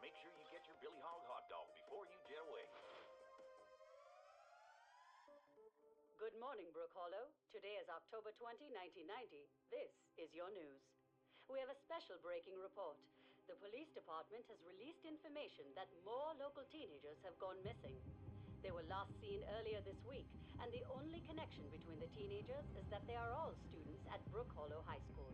Make sure you get your Billy Hog hot dog before you jet away. Good morning, Brook Hollow. Today is October 20, 1990. This is your news. We have a special breaking report. The police department has released information that more local teenagers have gone missing. They were last seen earlier this week, and the only connection between the teenagers is that they are all students at Brook Hollow High School.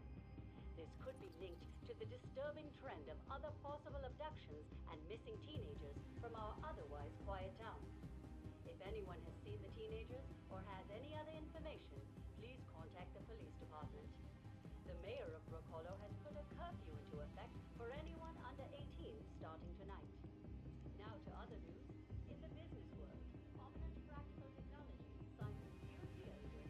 This could be linked to the disturbing trend of other possible abductions and missing teenagers from our otherwise quiet town. If anyone has seen the teenagers or has any other information, please contact the police department. The mayor of Brook Hollow has put a curfew into effect for anyone under 18 starting tonight. Now to other news. In the business world, prominent practical technology signs a new deal with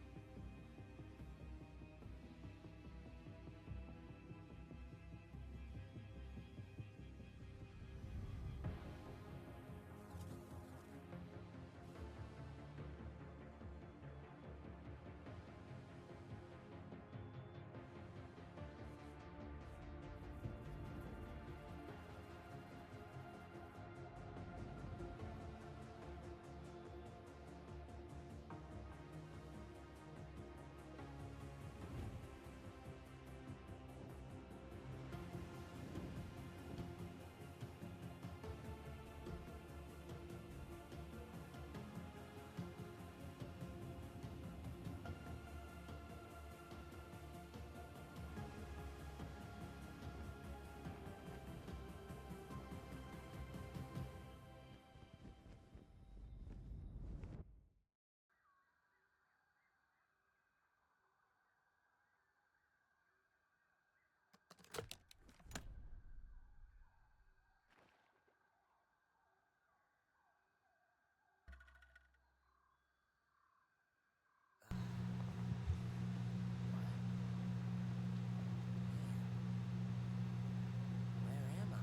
Where am I?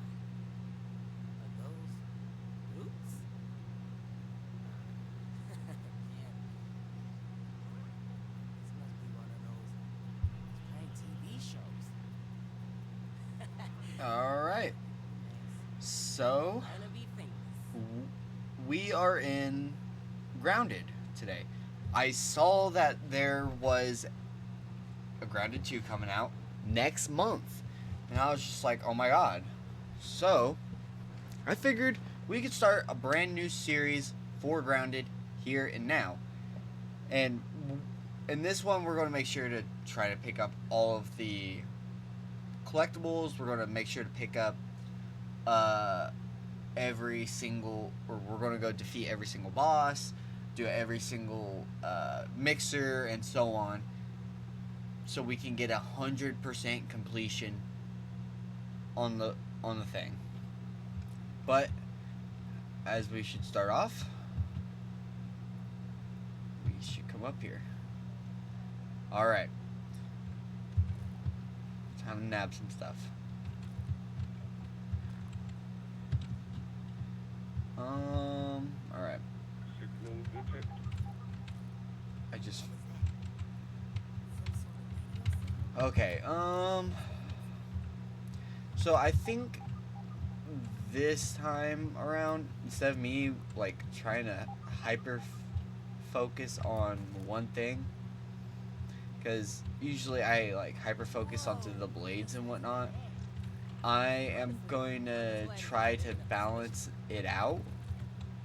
Are those roots? Man, this must be one of those prank TV shows. All right. So Gonna be famous. we are in Grounded today. I saw that there was a Grounded 2 coming out next month, and I was just like, oh my god. So I figured we could start a brand new series for Grounded here and now. And in this one, we're going to make sure to try to pick up all of the collectibles. We're going to make sure to pick up every single, or we're going to go defeat every single boss, do every single mixer, and so on, so we can get 100% completion on the thing. But as we should start off, we should come up here. All right, time to nab some stuff. All right. I just. Okay. So I think this time around, instead of me like trying to hyper focus on one thing, because usually I like hyper focus onto the blades and whatnot, I am going to try to balance it out,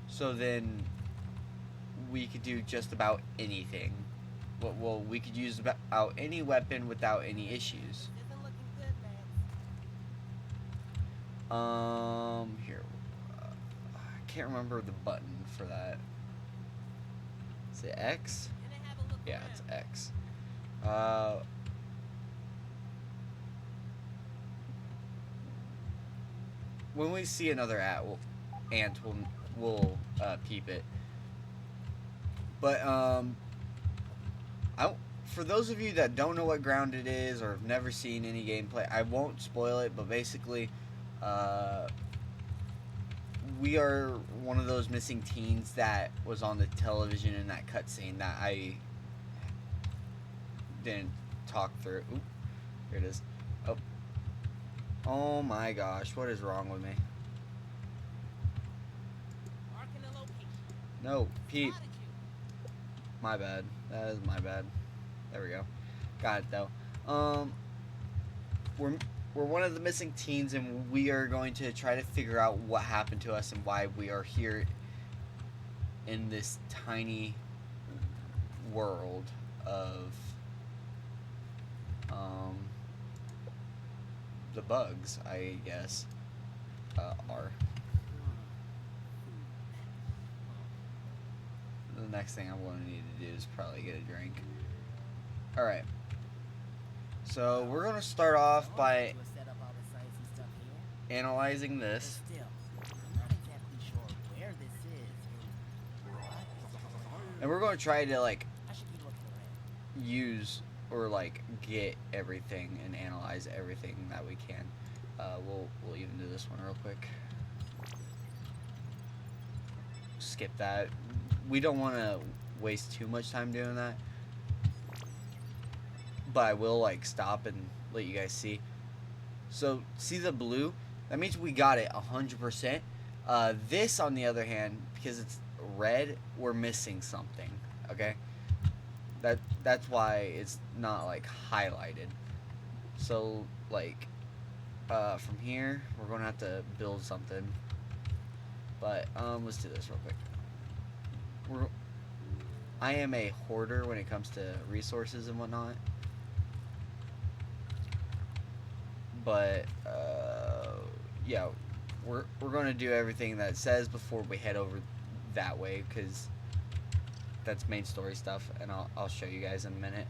so then we could do just about anything. Well, we could use about any weapon without any issues. Isn't looking good, man. Here, I can't remember the button for that. Is it X? Gonna have a look Yeah, around. it's X. When we see another ant, we'll peep it. But for those of you that don't know what Grounded is or have never seen any gameplay, I won't spoil it. But basically, we are one of those missing teens that was on the television in that cutscene that I didn't talk through. Oop, here it is. Oh my gosh, what is wrong with me? No, Pete. My bad. That is my bad. There we go. Got it though. We're we're one of the missing teens, and we are going to try to figure out what happened to us and why we are here in this tiny world of the bugs, I guess, are. The next thing I'm going to need to do is probably get a drink. Alright. So we're going to start off by analyzing this. And we're going to try to, like, use or, like, get everything and analyze everything that we can. We'll even do this one real quick. Skip that. We don't want to waste too much time doing that. But I will, like, stop and let you guys see. So, see the blue? That means we got it 100%. This, on the other hand, because it's red, we're missing something. Okay? That's why it's not, like, highlighted. So, like, from here, we're going to have to build something. But, let's do this real quick. I am a hoarder when it comes to resources and whatnot. But, yeah, we're going to do everything that it says before we head over that way, because that's main story stuff, and I'll show you guys in a minute.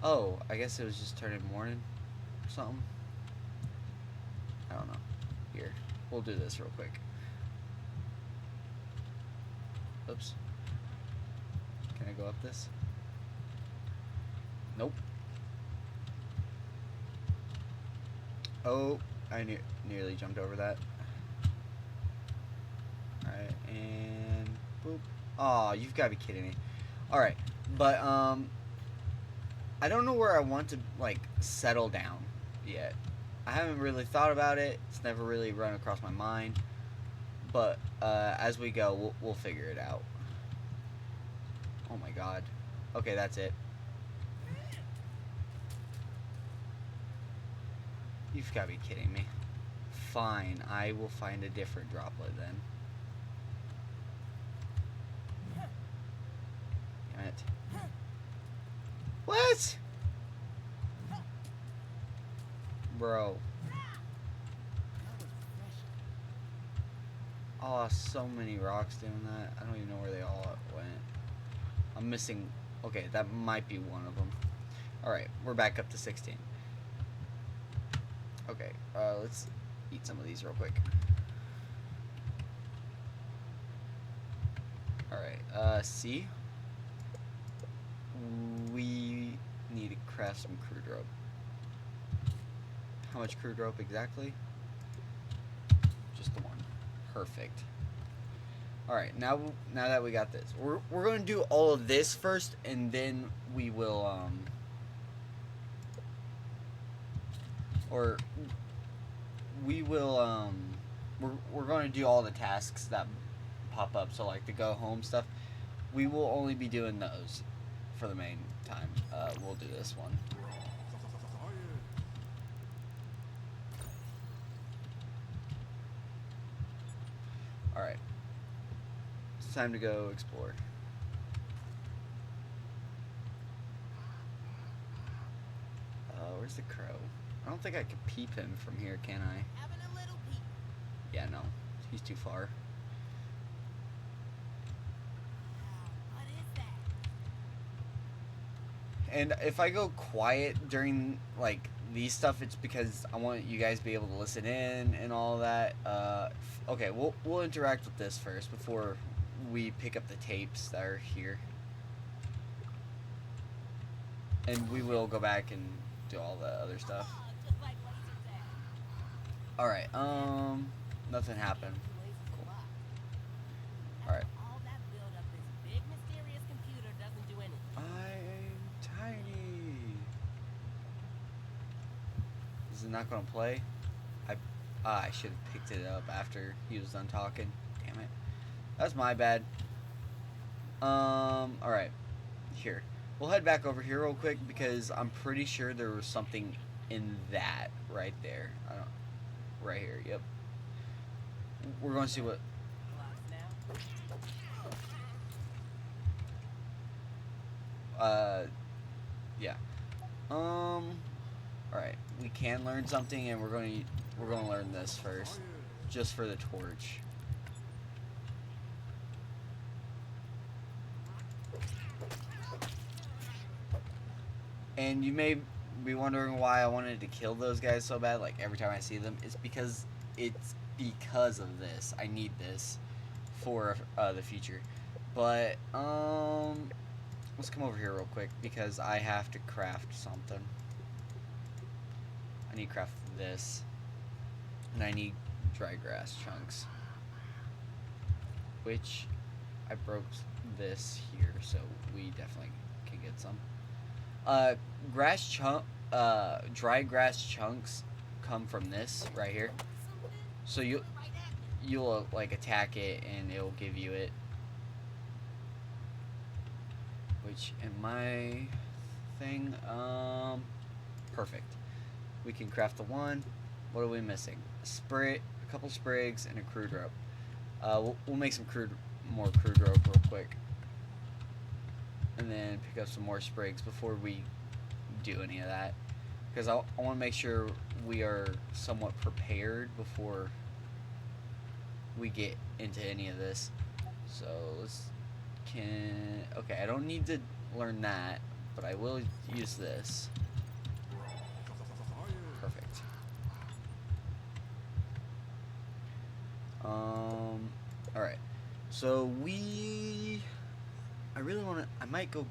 Oh, I guess it was just turning morning or something. I don't know. Here, we'll do this real quick. Oops. Can I go up this? Nope. Oh, I nearly jumped over that. Alright, and boop. Aw, you've got to be kidding me. Alright, but, I don't know where I want to, like, settle down yet. I haven't really thought about it. It's never really run across my mind. But, as we go, we'll figure it out. Oh my god. Okay, that's it. You've got to be kidding me. Fine, I will find a different droplet then. Damn it. What? Bro. Oh, so many rocks doing that. I don't even know where they all went. I'm missing... Okay, that might be one of them. Alright, we're back up to 16. Okay, let's eat some of these real quick. Alright, C. We need to craft some crude rope. How much crude rope exactly? Just the one. Perfect. Alright, now that we got this, we're going to do all of this first, and then we will, we're going to do all the tasks that pop up, so like the go home stuff. We will only be doing those for the main time. We'll do this one. Alright. It's time to go explore. Where's the crow? I don't think I can peep him from here, can I? Having a little peep. Yeah, no. He's too far. What is that? And if I go quiet during, like, these stuff, it's because I want you guys to be able to listen in and all that. Okay, we'll interact with this first before we pick up the tapes that are here. And we will go back and do all the other stuff. Just like laser tag. Alright, nothing happened. Cool. Alright. All that build up, this big mysterious computer doesn't do anything. I'm tiny. Is it not gonna play? I should have picked it up after he was done talking. Damn it. That's my bad. Alright. Here. We'll head back over here real quick because I'm pretty sure there was something in that right there. I don't. Right here. Yep. We're going to see what. Yeah. All right. We can learn something, and we're going to learn this first, just for the torch. And you may be wondering why I wanted to kill those guys so bad. Like every time I see them, it's because of this. I need this for the future. But let's come over here real quick because I have to craft something. I need to craft this, and I need dry grass chunks, which I broke this here, so we definitely can get some. Dry grass chunks come from this right here. So you'll like attack it and it'll give you it. Which in my thing, perfect. We can craft the one. What are we missing? A couple sprigs, and a crude rope. We'll make some more crude rope real quick. And then pick up some more sprigs before we do any of that, because I want to make sure we are somewhat prepared before we get into any of this. So okay, I don't need to learn that, but I will use this. Perfect. Alright, so I really want to. I might go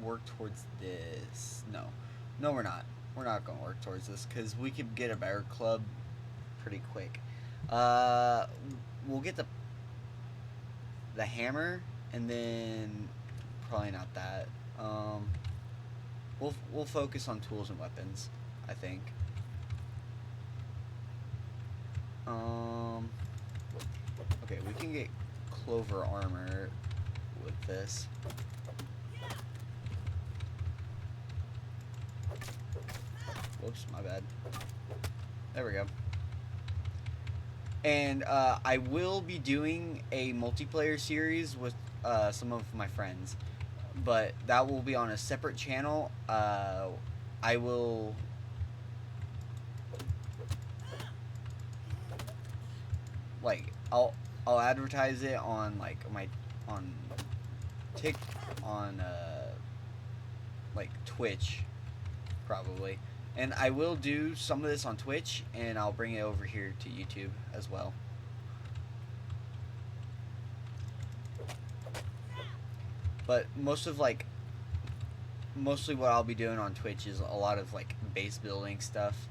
work towards this. No, we're not. We're not going to work towards this because we could get a bear club pretty quick. We'll get the hammer, and then probably not that. We'll focus on tools and weapons, I think. Okay, we can get clover armor with this. Whoops, my bad. There we go. And I will be doing a multiplayer series with some of my friends, but that will be on a separate channel. I will I'll advertise it on Twitch probably. And I will do some of this on Twitch, and I'll bring it over here to YouTube as well. But mostly what I'll be doing on Twitch is a lot of base building stuff.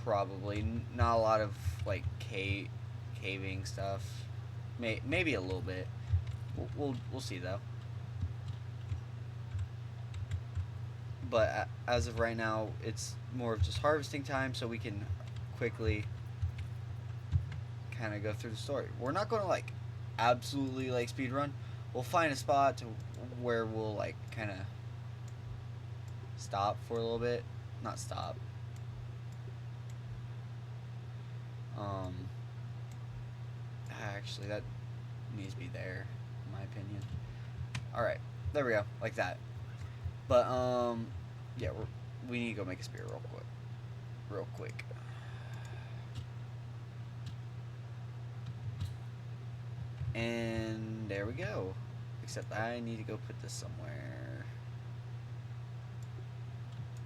Probably not a lot of caving stuff. Maybe a little bit. We'll see though. But as of right now, it's more of just harvesting time, so we can quickly kind of go through the story. We're not going to absolutely speed run. We'll find a spot where we'll kind of stop for a little bit. Not stop. Actually, that needs to be there, in my opinion. All right, there we go, like that. But yeah, we need to go make a spear real quick. And there we go. Except I need to go put this somewhere.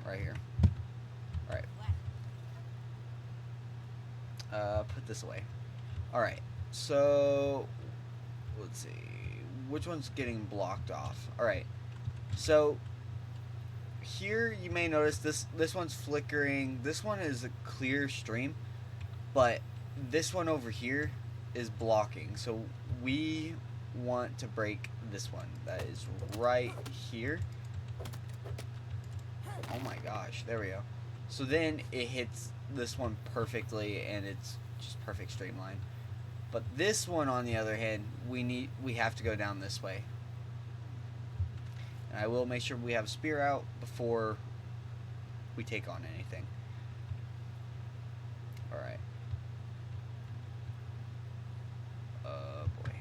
Right here. Alright. Put this away. Alright, so let's see. Which one's getting blocked off? Alright. So here you may notice this one's flickering. This one is a clear stream, but this one over here is blocking. So we want to break this one that is right here. Oh my gosh, there we go. So then it hits this one perfectly, and it's just perfect straight line. But this one, on the other hand, we have to go down this way. And I will make sure we have a spear out before we take on anything. Alright. Boy.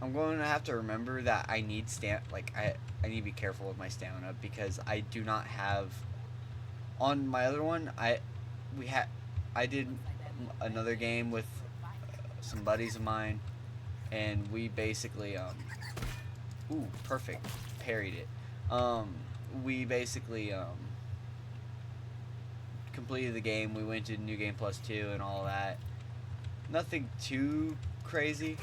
I'm going to have to remember that I need I need to be careful with my stamina, because I do not have... On my other one, I did another game with some buddies of mine, and we basically ooh, perfect, parried it. We basically completed the game. We went to New Game Plus 2 and all that. Nothing too crazy,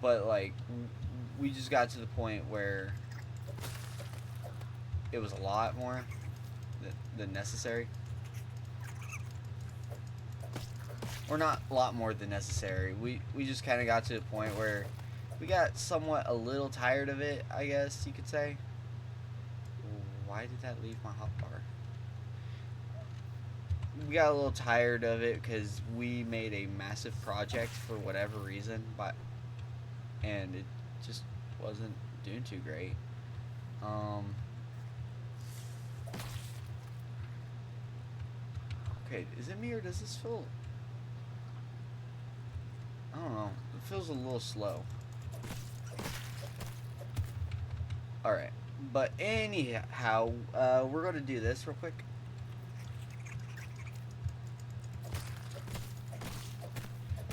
but like we just got to the point where it was a lot more than necessary. Or not a lot more than necessary. We just kind of got to the point where we got somewhat a little tired of it, I guess you could say. Why did that leave my hotbar? We got a little tired of it because we made a massive project for whatever reason, and it just wasn't doing too great. Okay, is it me or does this feel... I don't know. It feels a little slow. Alright. But anyhow, we're going to do this real quick.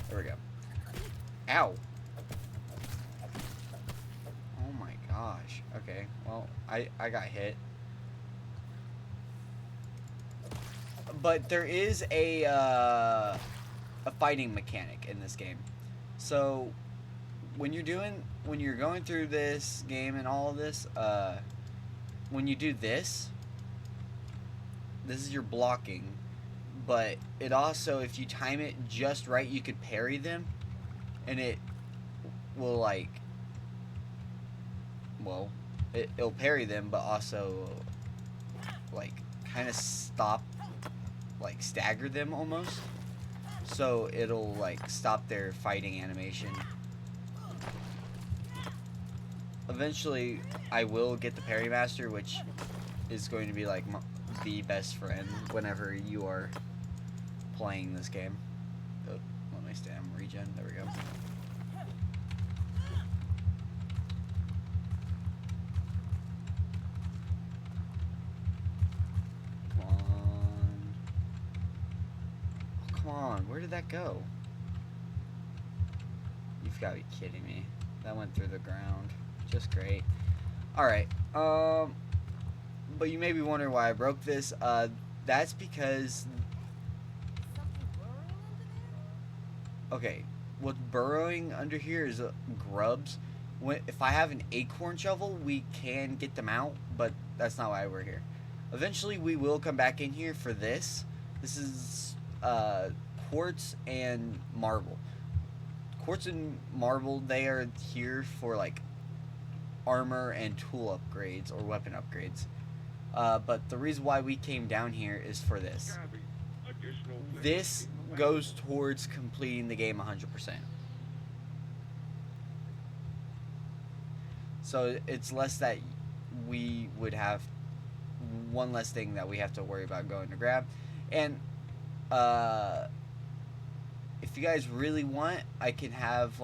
There we go. Ow! Oh my gosh. Okay, well, I got hit. But there is a fighting mechanic in this game. So when you're going through this game and all of this, when you do this is your blocking, but it also, if you time it just right, you could parry them, and it will it'll parry them, but also kind of stagger them almost. So it'll stop their fighting animation. Eventually, I will get the Parry Master, which is going to be the best friend whenever you are playing this game. Oh, let me stam regen. There we go. Come on, where did that go? You've got to be kidding me. That went through the ground. Just great. Alright, but you may be wondering why I broke this. That's because... Okay, what's burrowing under here is grubs. If I have an acorn shovel, we can get them out, but that's not why we're here. Eventually, we will come back in here for this. This is quartz and marble. Quartz and marble, they are here for armor and tool upgrades or weapon upgrades. But the reason why we came down here is for this. This goes towards completing the game 100%. So it's less that we would have one less thing that we have to worry about going to grab. And if you guys really want, I can have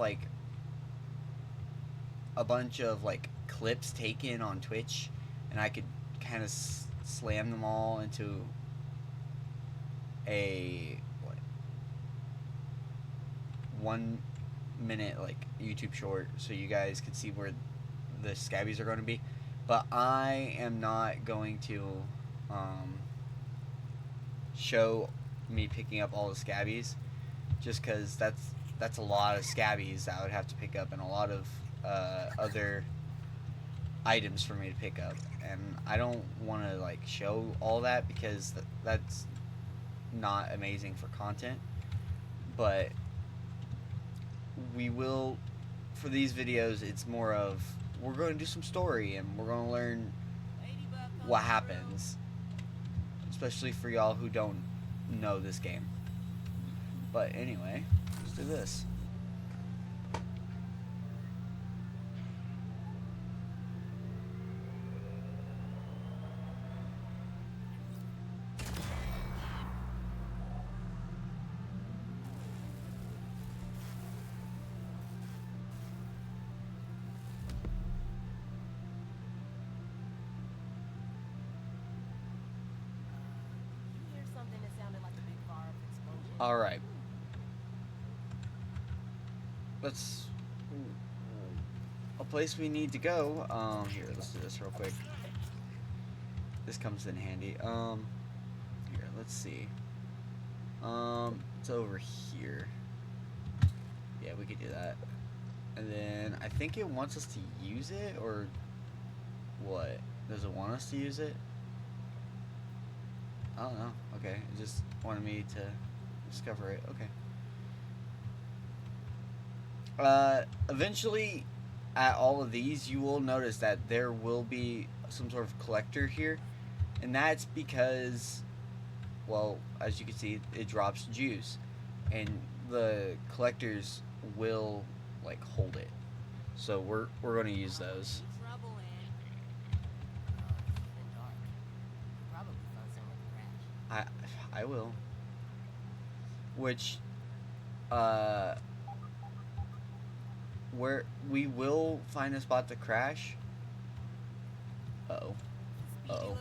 a bunch of clips taken on Twitch, and I could kind of slam them all into a 1 minute YouTube short, so you guys can see where the scabbies are going to be. But I am not going to show me picking up all the scabbies, just because that's a lot of scabbies that I would have to pick up, and a lot of other items for me to pick up, and I don't want to show all that because that's not amazing for content. But we will, for these videos, it's more of we're going to do some story and we're going to learn what happens, especially for y'all who don't know this game. But anyway, let's do this. You hear something that sounded like a big fire explosion? All right. Let's. A place we need to go. Here, let's do this real quick. This comes in handy. Here, let's see. It's over here. Yeah, we could do that. And then I think it wants us to use it, or what? Does it want us to use it? I don't know. Okay, it just wanted me to discover it. Okay. Eventually, at all of these, you will notice that there will be some sort of collector here, and that's because, well, as you can see, it drops juice, and the collectors will like hold it. So we're going to use those. Trouble in. Oh, it's getting dark. You probably found somewhere to crash. I will. Which, where we will find a spot to crash. Uh-oh. Uh-oh.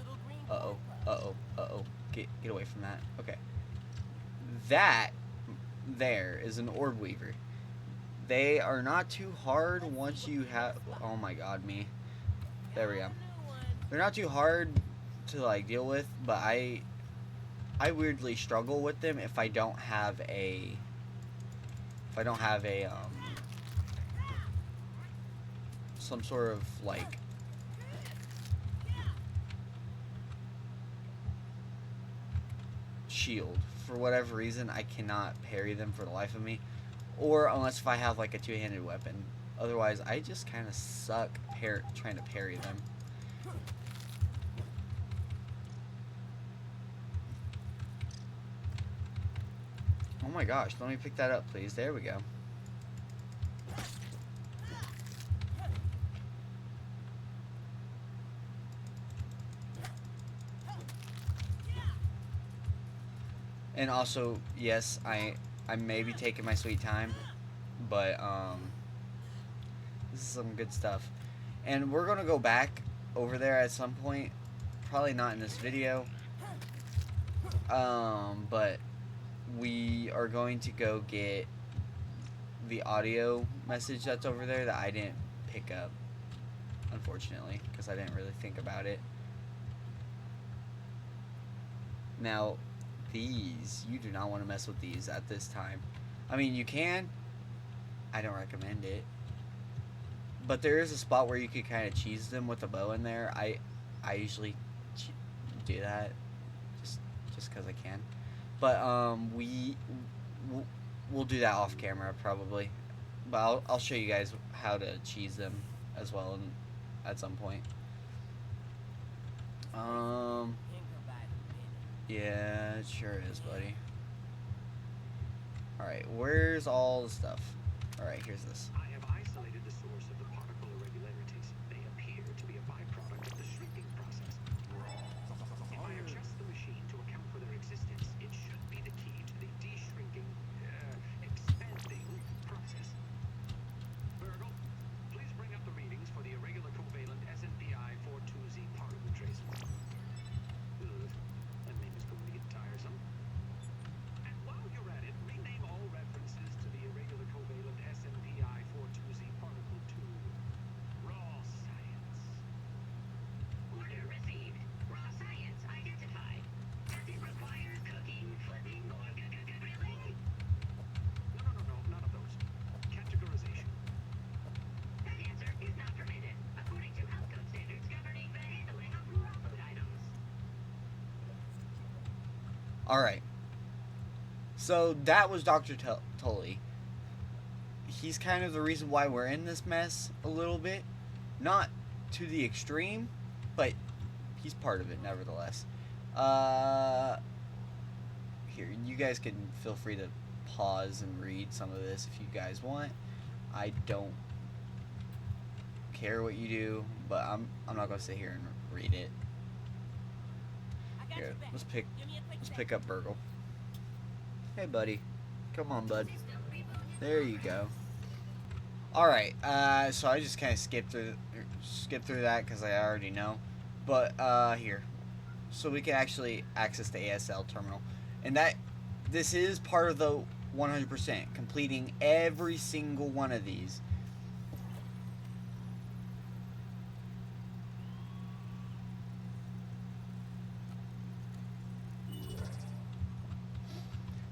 Uh-oh. Uh-oh. Uh-oh. Get away from that. Okay. That there is an orb weaver. They are not too hard once you have... Oh my god, me. There we go. They're not too hard to like deal with, but I weirdly struggle with them if I don't have a some sort of like shield. For whatever reason, I cannot parry them for the life of me, or unless if I have like a two-handed weapon. Otherwise, I just kind of suck trying to parry them. Oh my gosh, let me pick that up, please. There we go. And also, yes, I may be taking my sweet time, but this is some good stuff. And we're gonna go back over there at some point. Probably not in this video. But we are going to go get the audio message that's over there that I didn't pick up, unfortunately, because I didn't really think about it. Now, these, you do not want to mess with these at this time. I mean, you can. I don't recommend it. But there is a spot where you could kind of cheese them with a bow in there. I usually do that just because I can. But we'll do that off camera probably. But I'll show you guys how to cheese them as well at some point. Yeah, it sure is, buddy. Alright, where's all the stuff? Alright, here's this. I have isolated the source of the particle irregularities. They appear to be a byproduct of the shrinking process. If I adjust the machine to account for their existence, it should be the key to the de-shrinking, expanding process. Virgil, please bring up the readings for the irregular covalent SNPI 42Z particle tracer. That name is going to get tiresome. And while you're at it, rename all references to the irregular covalent SNPI 42Z particle to raw science. Order received. Raw science identified. Does it require cooking, flipping, or grilling? No, none of those. Categorization. That answer is not permitted, according to health code standards governing the handling of raw food items. Alright. So that was Dr. Tully. He's kind of the reason why we're in this mess a little bit. Not to the extreme, but he's part of it nevertheless. Here, you guys can feel free to pause and read some of this if you guys want. I don't care what you do, but I'm not gonna sit here and read it. Here, let's pick up Burgle. Hey, buddy, come on, bud. There you go. All right. So I just kind of skipped through that because I already know. But here, so we can actually access the ASL terminal, and this is part of the 100%, completing every single one of these.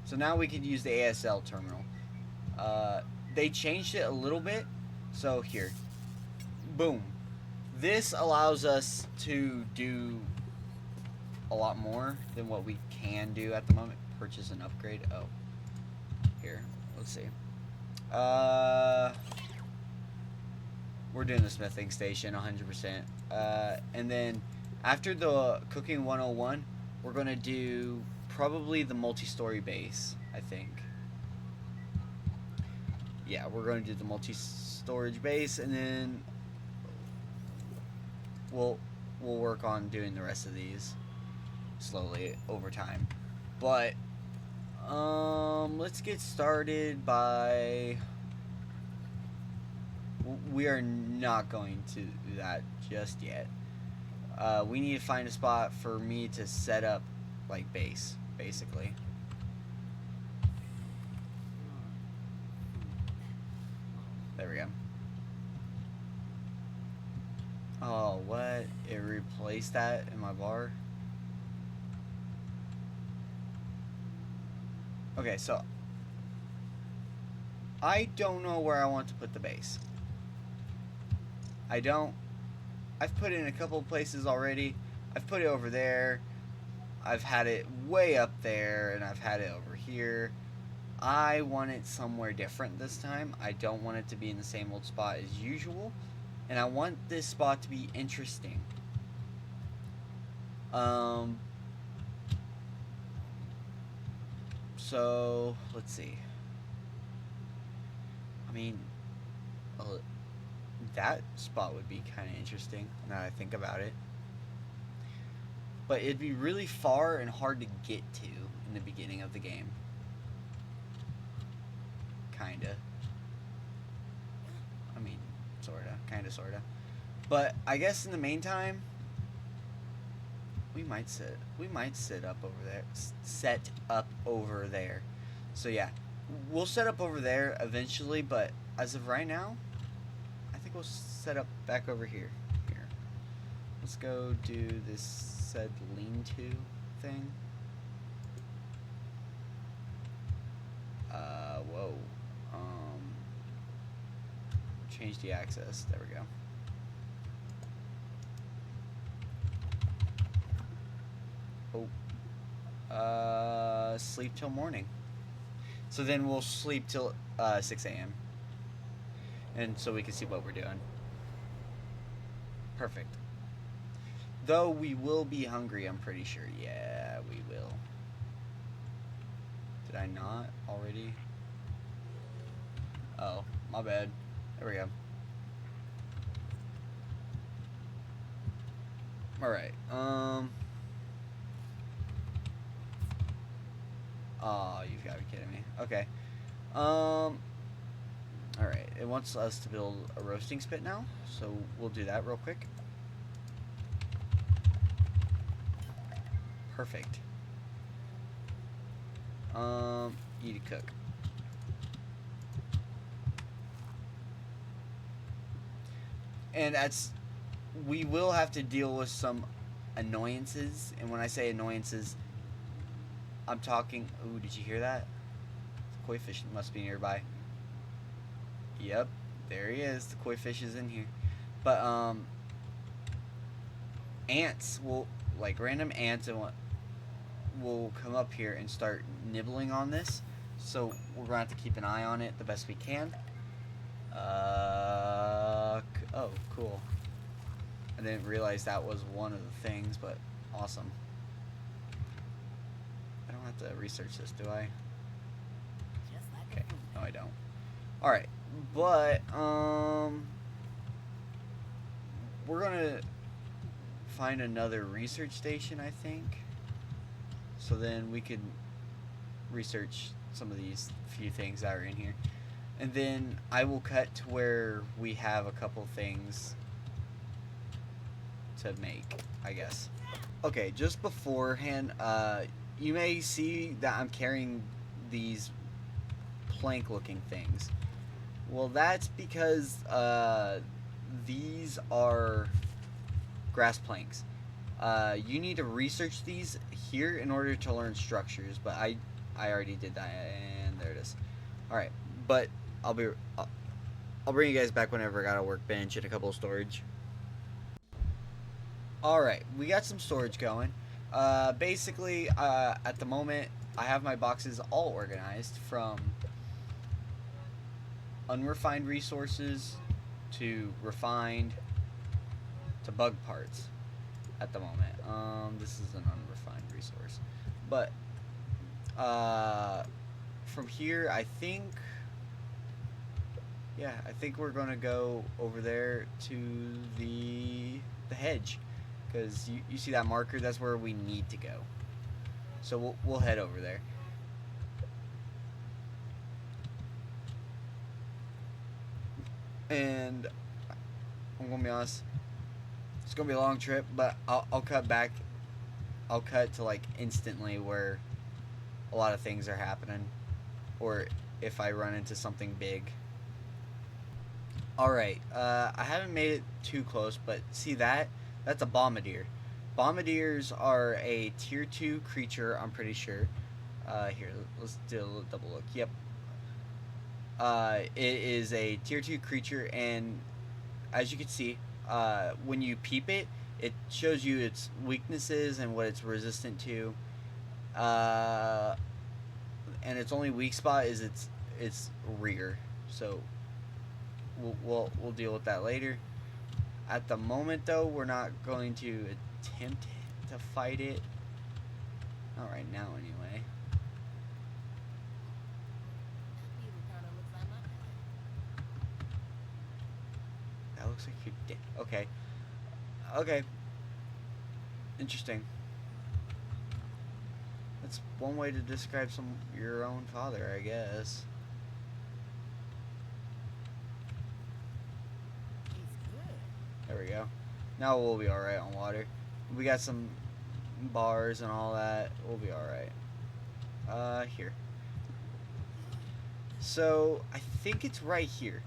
So now we can use the ASL terminal. They changed it a little bit. So here, boom. This allows us to do a lot more than what we can do at the moment. Purchase and upgrade. Oh, here, let's see. We're doing the smithing station 100%. And then after the cooking 101, we're gonna do probably the multi-story base, I think. Yeah, we're going to do the multi-storage base, and then we'll work on doing the rest of these slowly over time. But let's get started by. We are not going to do that just yet. We need to find a spot for me to set up like base, basically. There we go. Oh, what? It replaced that in my bar? Okay, so I don't know where I want to put the base. I've put it in a couple of places already. I've put it over there. I've had it way up there, and I've had it over here. I want it somewhere different this time. I don't want it to be in the same old spot as usual. And I want this spot to be interesting. So, let's see. I mean, that spot would be kind of interesting now that I think about it. But it'd be really far and hard to get to in the beginning of the game. Kinda. I mean, sorta. Kinda, sorta. But I guess in the meantime, we might sit up over there. Set up over there. So yeah, we'll set up over there eventually. But as of right now, I think we'll set up back over here. Here, let's go do this said lean-to thing. Whoa. Change the access. There we go. Oh. Sleep till morning. So then we'll sleep till 6 a.m. And so we can see what we're doing. Perfect. Though we will be hungry, I'm pretty sure. Yeah, we will. Did I not already? Oh, my bad. There we go. Alright, oh, you've got to be kidding me. Okay. Alright, it wants us to build a roasting spit now, so we'll do that real quick. Perfect. Eat to cook. And we will have to deal with some annoyances, and when I say annoyances, I'm talking. Ooh, did you hear that? The koi fish must be nearby. Yep, there he is. The koi fish is in here. But ants will, like random ants, will come up here and start nibbling on this. So we're gonna have to keep an eye on it the best we can. Oh, cool. I didn't realize that was one of the things, but awesome. I don't have to research this, do I? No, I don't. Alright, but, we're gonna find another research station, I think. So then we could research some of these few things that are in here. And then I will cut to where we have a couple things to make, I guess. Okay, just beforehand, you may see that I'm carrying these plank-looking things. Well, that's because these are grass planks. You need to research these here in order to learn structures, but I already did that, and there it is. All right, but I'll bring you guys back whenever I got a workbench and a couple of storage. All right, we got some storage going. Basically, at the moment, I have my boxes all organized from unrefined resources to refined to bug parts at the moment. This is an unrefined resource. But from here, I think we're gonna go over there to the hedge, because you see that marker? That's where we need to go. So we'll head over there. And I'm gonna be honest, it's gonna be a long trip, but I'll cut back. I'll cut to like instantly where a lot of things are happening, or if I run into something big. Alright, I haven't made it too close, but see that? That's a bombardier. Bombardiers are a tier 2 creature, I'm pretty sure. Here, let's do a little double look. Yep. It is a tier 2 creature, and as you can see, when you peep it, it shows you its weaknesses and what it's resistant to. And its only weak spot is its rear. So we'll deal with that later. At the moment, though, we're not going to attempt to fight it. Not right now, anyway. That looks like you did. Okay. Okay. Interesting. That's one way to describe your own father, I guess. There we go. Now we'll be alright on water. We got some bars and all that. We'll be alright. Here. So, I think it's right here.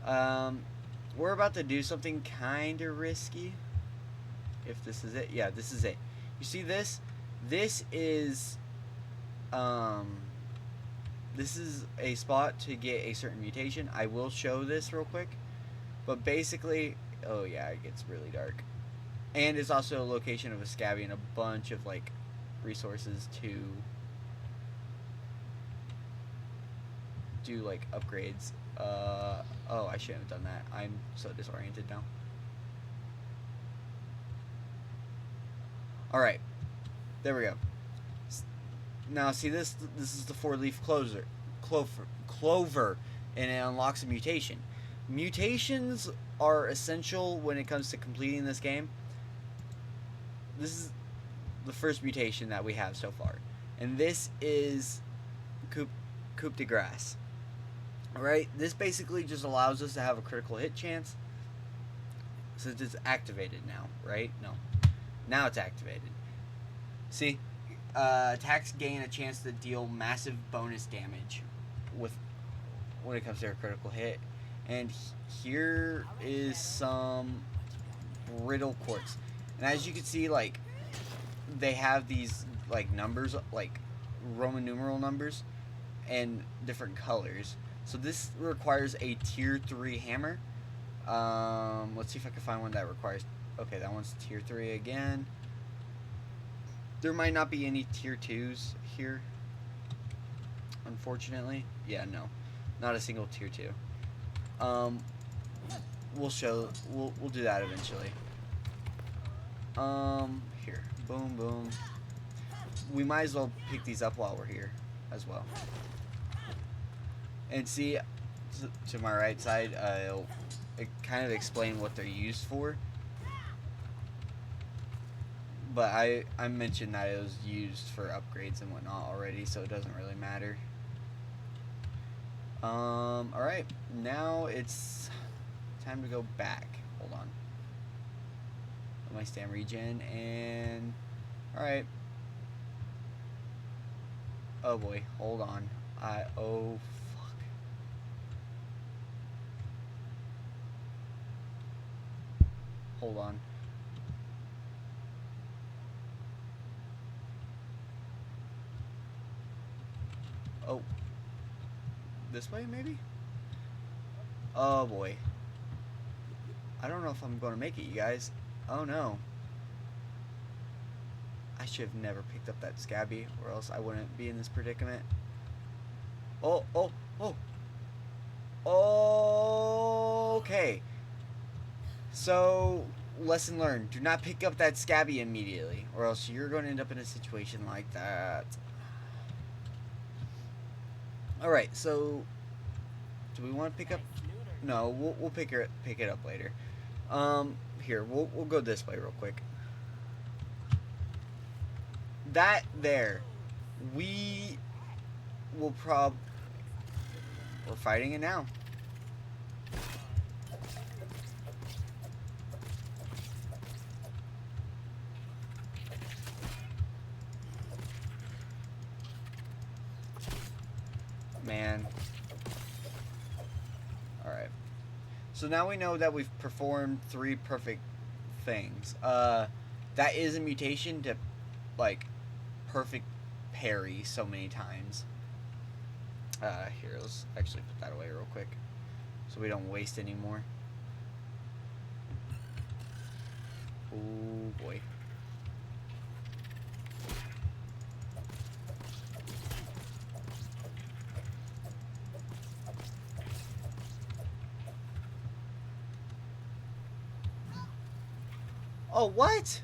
We're about to do something kind of risky. If this is it. Yeah, this is it. You see this? This is a spot to get a certain mutation. I will show this real quick. But basically, oh yeah, it gets really dark. And it's also a location of a scabby and a bunch of like resources to do like upgrades. Oh, I shouldn't have done that. I'm so disoriented now. Alright. There we go. Now see this is the 4-leaf clover, and it unlocks a mutation. Mutations are essential when it comes to completing this game. This is the first mutation that we have so far, and this is coup de grace. Alright, this basically just allows us to have a critical hit chance since it's activated now, right? No. Now it's activated. See? Attacks gain a chance to deal massive bonus damage when it comes to a critical hit. And here is some brittle quartz. And as you can see, like, they have these, like, numbers, like, Roman numeral numbers, and different colors. So this requires a tier 3 hammer. Let's see if I can find one that requires... Okay, that one's tier 3 again. There might not be any tier 2s here, unfortunately. Yeah, no. Not a single tier 2. We'll do that eventually. Here. Boom, boom. We might as well pick these up while we're here as well. And see, to my right side, it kind of explain what they're used for. But I mentioned that it was used for upgrades and whatnot already, so it doesn't really matter. Alright, now it's time to go back. Hold on. Let my stand regen, and... Alright. Oh boy, hold on. Oh, fuck. Hold on. Oh. This way, maybe? Oh boy. I don't know if I'm going to make it, you guys. Oh no. I should have never picked up that Scabby, or else I wouldn't be in this predicament. Oh, oh, oh. Okay. So, lesson learned. Do not pick up that Scabby immediately, or else you're going to end up in a situation like that. Alright, so... Do we want to pick up... No, we'll pick it up later. Here, we'll go this way real quick. That there, we will we're fighting it now. Man. Alright. So now we know that we've performed 3 perfect things. That is a mutation to, like, perfect parry so many times. Here, let's actually put that away real quick so we don't waste any more. Oh boy. Oh, what?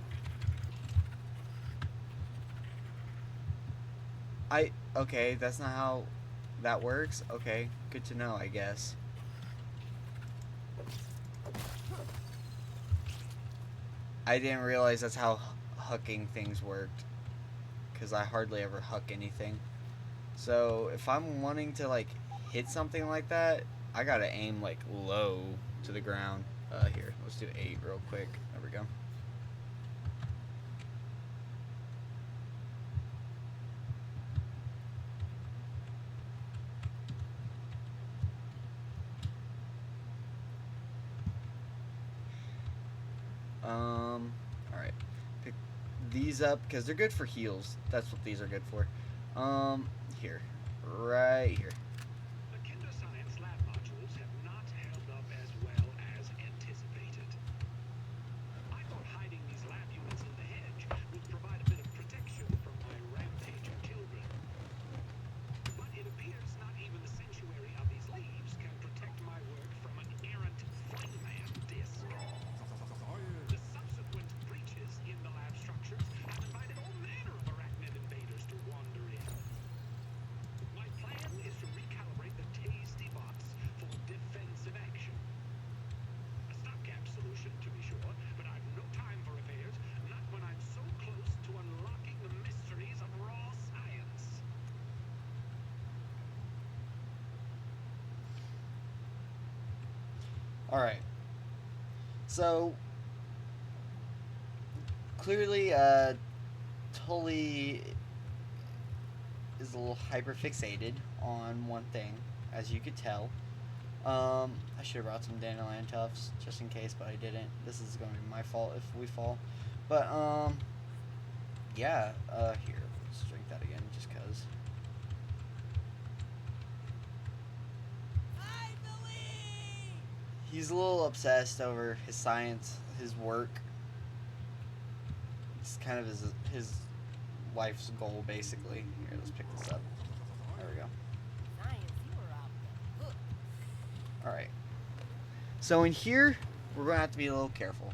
Okay, that's not how that works. Okay, good to know, I guess. I didn't realize that's how hucking things worked, because I hardly ever huck anything. So if I'm wanting to, like, hit something like that, I gotta aim, like, low to the ground. Here, let's do 8 real quick. There we go. Alright. Pick these up, because they're good for heals. That's what these are good for. Here. Right here. The Kinder Science lab modules have not held up as well as anticipated. I thought hiding these lab units in the hedge would provide a bit of protection from my rampaging children. But it appears not even the sanctuary of these leaves can protect my work from an errant flame-man disc. The subsequent breaches in the lab structures have invited all manner of arachnid invaders to wander in. My plan is to recalibrate the tasty bots for defensive action. A stopgap solution, to be sure, but I've no time for repairs, not when I'm so close to unlocking the mysteries of raw science. Alright. So, clearly, Tully is a little hyper-fixated on one thing, as you could tell. I should have brought some dandelion tufts, just in case, but I didn't. This is going to be my fault if we fall. But, yeah, here, let's drink that again, just because. He's a little obsessed over his science, his work. It's kind of his life's goal, basically. Here, let's pick this up. There we go. Alright. So in here, we're going to have to be a little careful.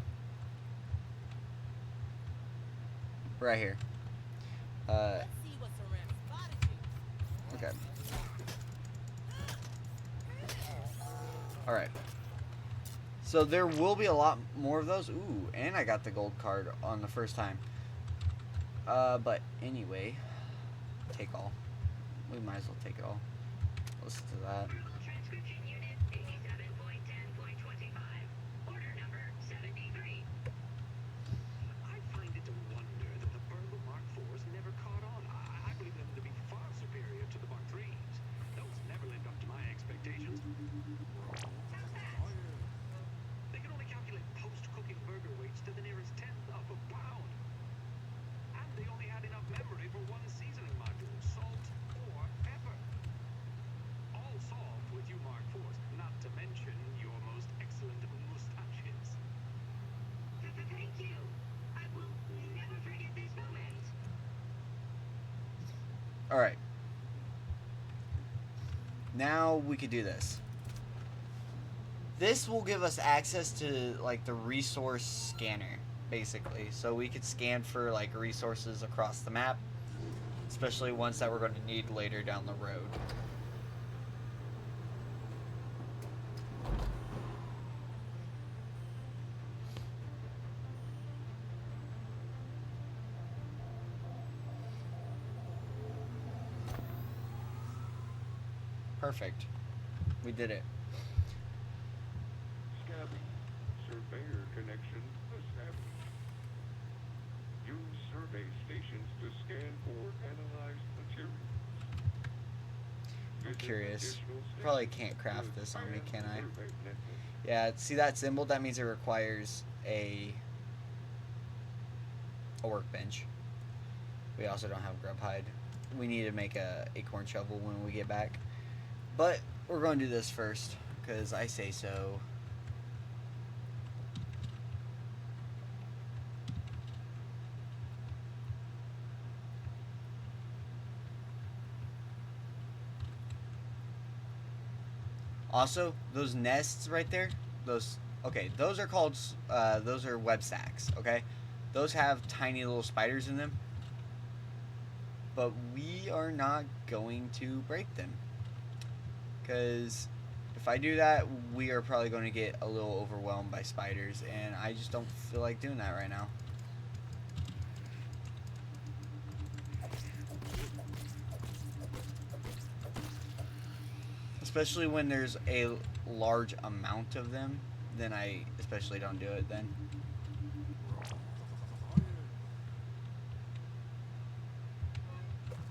Right here. Okay. Alright. So there will be a lot more of those. Ooh, and I got the gold card on the first time. But anyway, take all. We might as well take it all. Listen to that. Verbal transcription unit 87.10.25. Order number 73. I find it a wonder that the Burgle Mark IVs never caught on. I believe them to be far superior to the Mark IIIs. Those never lived up to my expectations. How's that? They can only calculate post-cooking burger weights to the nearest tenth of a pound. And they only had enough memory for one seasoning module, salt or pepper. All solved with you Mark IVs, not to mention your most excellent mustaches. Thank you. I will never forget this moment. Alright. Now we could do this. This will give us access to like the resource scanner, basically. So we could scan for like resources across the map, especially ones that we're going to need later down the road. Perfect. We did it. Scabby. Surveyor connection established. Use survey stations to scan for analyzed materials. I'm Visit curious. additional Probably stations can't craft to this on me, expand can I? survey network. Yeah, see that symbol? That means it requires a workbench. We also don't have grub hide. We need to make a acorn shovel when we get back. But we're going to do this first, because I say so. Also, those nests right there, those are called, those are web sacks, okay? Those have tiny little spiders in them. But we are not going to break them. Because if I do that, we are probably going to get a little overwhelmed by spiders, and I just don't feel like doing that right now. Especially when there's a large amount of them, then I especially don't do it then.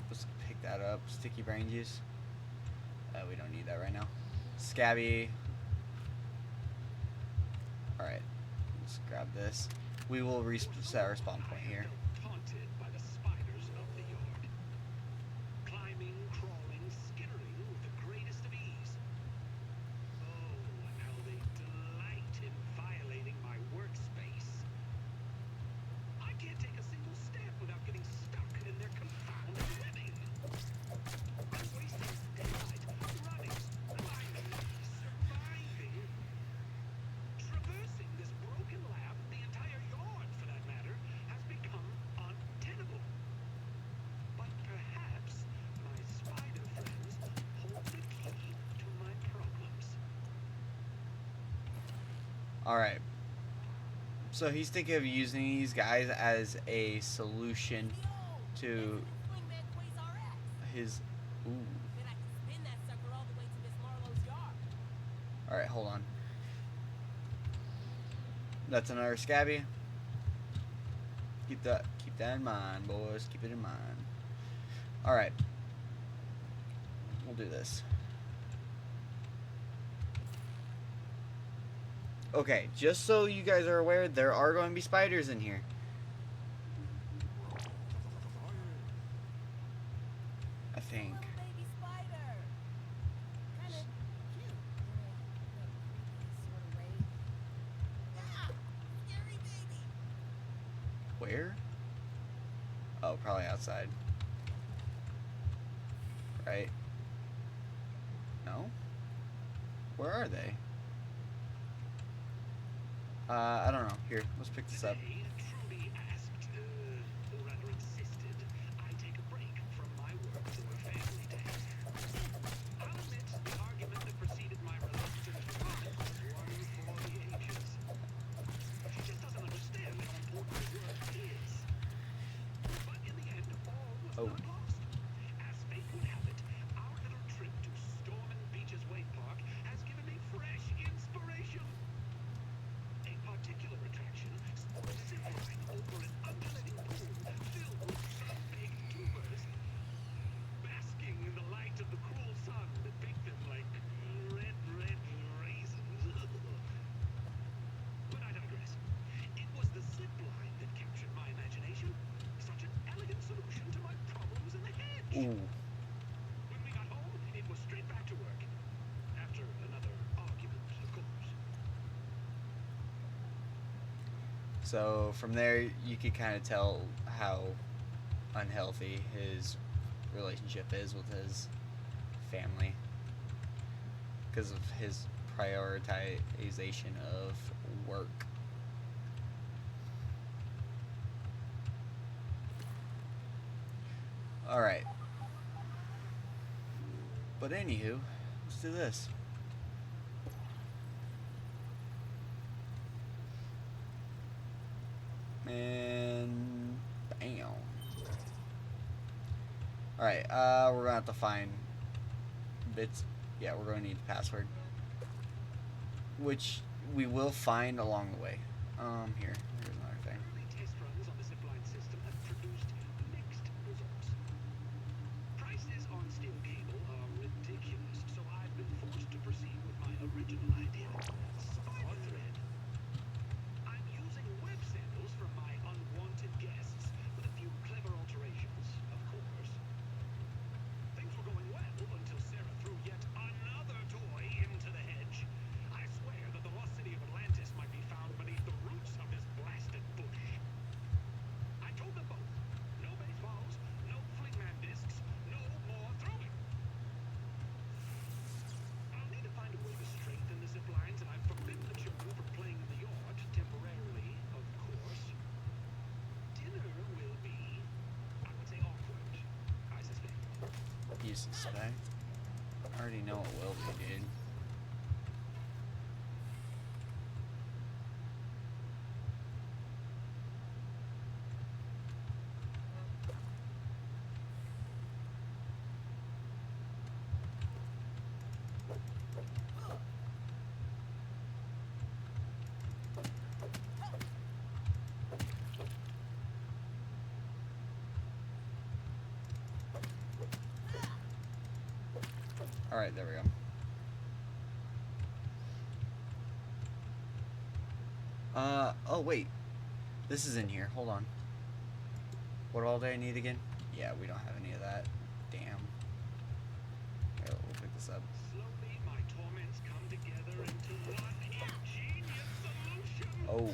Let's pick that up. Sticky brain juice. We don't need that right now. Scabby. Alright. Let's grab this. We will reset our spawn point here. Taunted by the spiders of the yard. Climbing, crawling, skittering with the greatest of ease. Oh, how they delight in violating my workspace. I can't take a single step without getting stuck in their confounded webbing. I'm wasting daylight, running, climbing, surviving. Traversing this broken lab, the entire yard for that matter, has become untenable. But perhaps my spider friends hold the key to my problems. Alright. So he's thinking of using these guys as a solution to his... Ooh. Alright, hold on. That's another Scabby. Keep that in mind, boys. Keep it in mind. Alright. We'll do this. Okay, just so you guys are aware, there are going to be spiders in here. I think. Where? Oh, probably outside. Right? No? Where are they? I don't know. Here, let's pick this up. Today, Trudy asked, or rather insisted, I take a break from my work for a family day. I'll admit the argument that preceded my reluctant comment Oh. got lost. As fate would have it, our little trip to Storm and Beach's Wave Park has given me fresh inspiration. A particular attraction sports zip line over an undulating pool filled with sun-baked tubers, basking in the light of the cruel sun that baked them like red raisins. But I digress. It was the zip line that captured my imagination. Such an elegant solution to my problems in the hedge. Ooh. When we got home, it was straight back to work. After another argument, of course. So from there, you could kind of tell how unhealthy his relationship is with his family because of his prioritization of work. All right. But anywho, let's do this. And bam. Alright, we're gonna have to find bits. Yeah, we're gonna need the password. Which we will find along the way. Here's another thing. Early test runs on the zipline system have produced mixed results. Prices on steel cable are ridiculous, so I've been forced to proceed with my original idea, spider thread. I'm using web samples from my unwanted guests with a few clever alterations, of course. Things were going well until Sarah threw yet another toy into the hedge. I swear that the lost city of Atlantis might be found beneath the roots of this blasted bush. I told them both, no baseballs, no flingman discs, no more throwing. I'll need to find a way to strengthen the zip lines, and I've forbidden the children from playing in the yard, temporarily, of course. Dinner will be, I would say, awkward, I suspect. You suspect? I already know it will be, dude. Alright, there we go. Oh wait. This is in here. Hold on. What all do I need again? Yeah, we don't have any of that. Damn. Here, we'll pick this up. Slowly, my torments come together into one ingenious solution. Oh.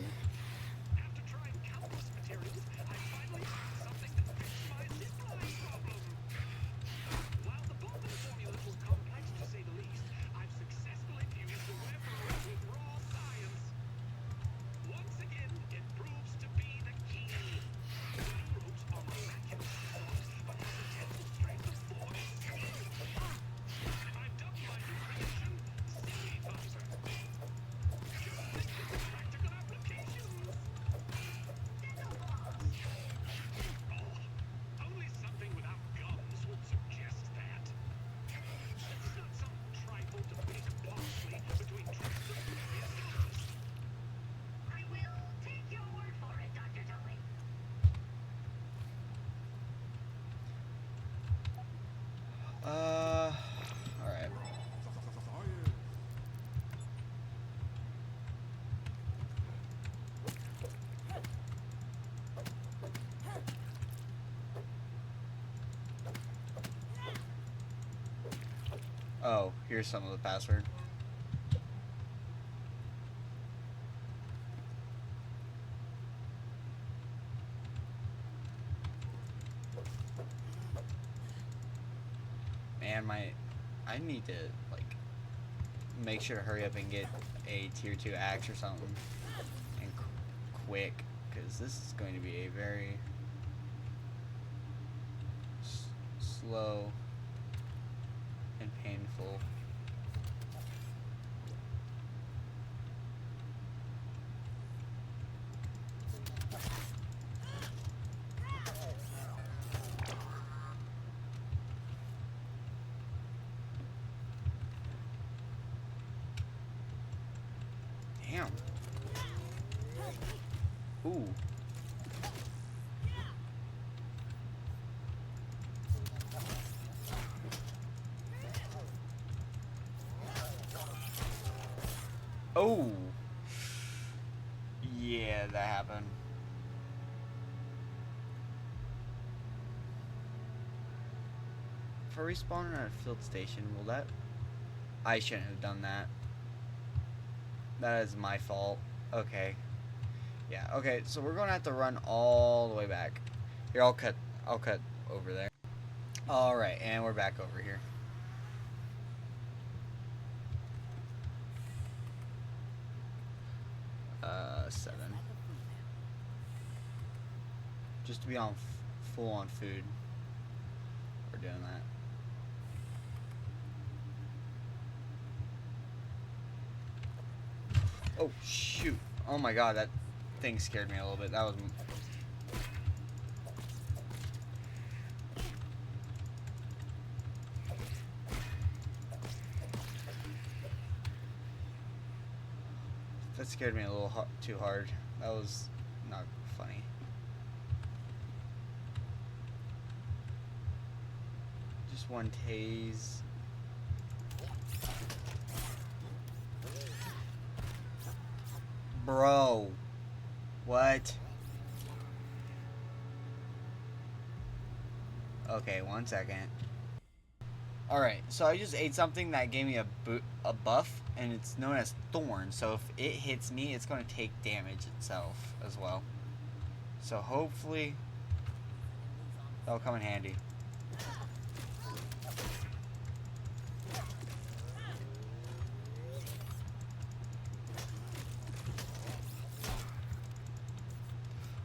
After trying countless materials, I finally found something that fits my zipline problem. While the Bowman formulas were complex to say the least, I've successfully fused the web root with raw science. Once again, it proves to be the key. The new ropes are miraculously soft, but have the tensile strength of forged steel. I've dubbed my new creation Silly Fiber. Just think of the practical applications. Oh, only something without gums would suggest that. This is not some trifle debate of parsley between tribes of previous owners. I will take your word for it, Dr. Tully. Alright. Oh, here's some of the password. Man, I need to, like, make sure to hurry up and get a tier 2 axe or something. And quick, because this is going to be a very slow and painful. Ooh. Oh. Yeah, that happened. For respawning at a field station, will that... I shouldn't have done that. That is my fault. Okay. Yeah, okay, so we're gonna have to run all the way back. Here, I'll cut over there. Alright, and we're back over here. Seven. Just to be on full on food. We're doing that. Oh, shoot. Oh my god, that thing scared me a little bit. That was... That scared me a little too hard. That was not funny. Just one tase. Bro. What? Okay, 1 second. Alright, so I just ate something that gave me a buff, and it's known as Thorn. So if it hits me, it's going to take damage itself as well. So hopefully that'll come in handy.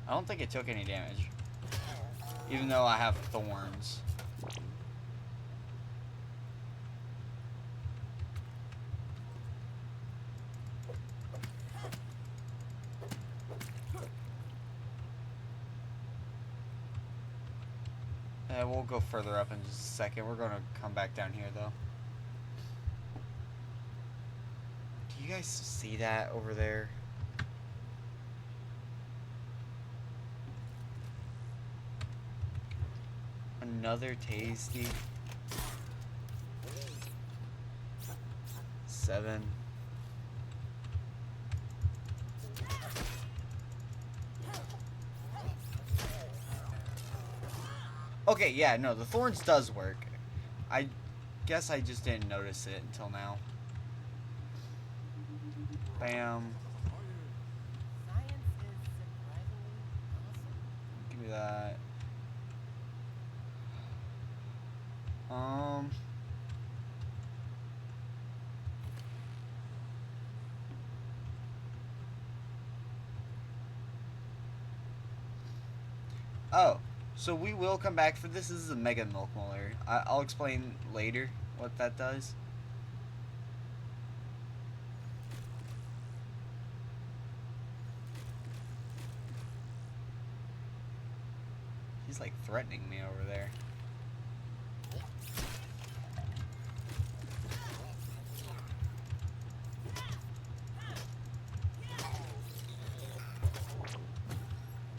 I don't think it took any damage, even though I have thorns. We'll go further up in just a second. We're going to come back down here, though. Do you guys see that over there? Another tasty. 7. Okay, yeah, no, the thorns does work. I guess I just didn't notice it until now. Bam. Science is surprisingly awesome. Give me that. Oh, so we will come back for this. This is a mega milk molar. I'll explain later what that does. He's like threatening me over there.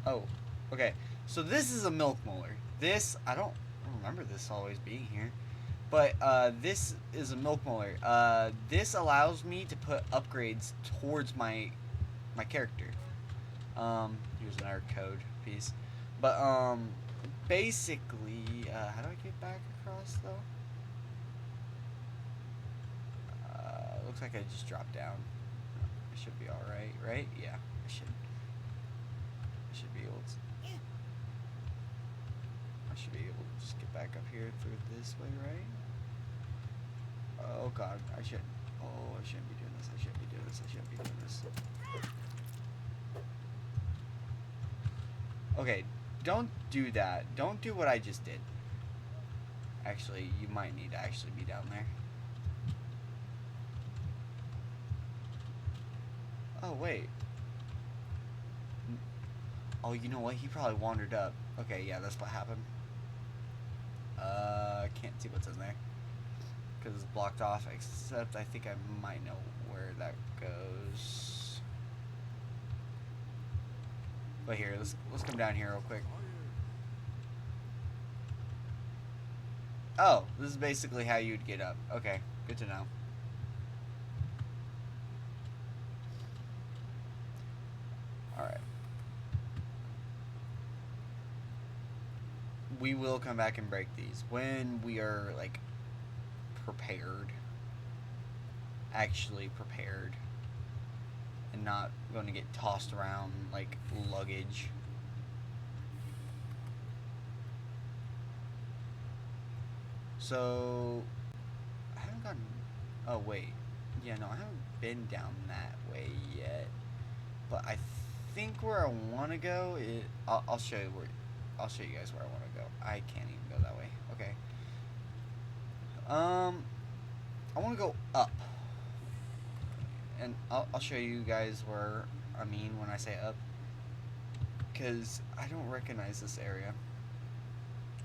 Oh, okay. So this is a milk molar. This, I don't remember this always being here. But this is a milk molar. This allows me to put upgrades towards my character. Here's another code piece. But basically, how do I get back across though? Looks like I just dropped down. I should be all right, right? Yeah, I should be able to. I should be able to just get back up here through this way, right? Oh god, I shouldn't. Oh, I shouldn't be doing this. I shouldn't be doing this. I shouldn't be doing this. Okay, don't do that. Don't do what I just did. Actually, you might need to actually be down there. Oh, wait. Oh, you know what? He probably wandered up. Okay, yeah, that's what happened. Can't see what's in there. Because it's blocked off, except I think I might know where that goes. But here, let's come down here real quick. Oh, this is basically how you'd get up. Okay, good to know. Alright. We will come back and break these when we are, like, prepared. Actually prepared. And not going to get tossed around like luggage. So, I haven't gotten... Oh, wait. Yeah, no, I haven't been down that way yet. But I think where I want to go is... I'll show you where... I'll show you guys where I want to go. I can't even go that way. Okay. I want to go up. And I'll show you guys where I mean when I say up. Because I don't recognize this area.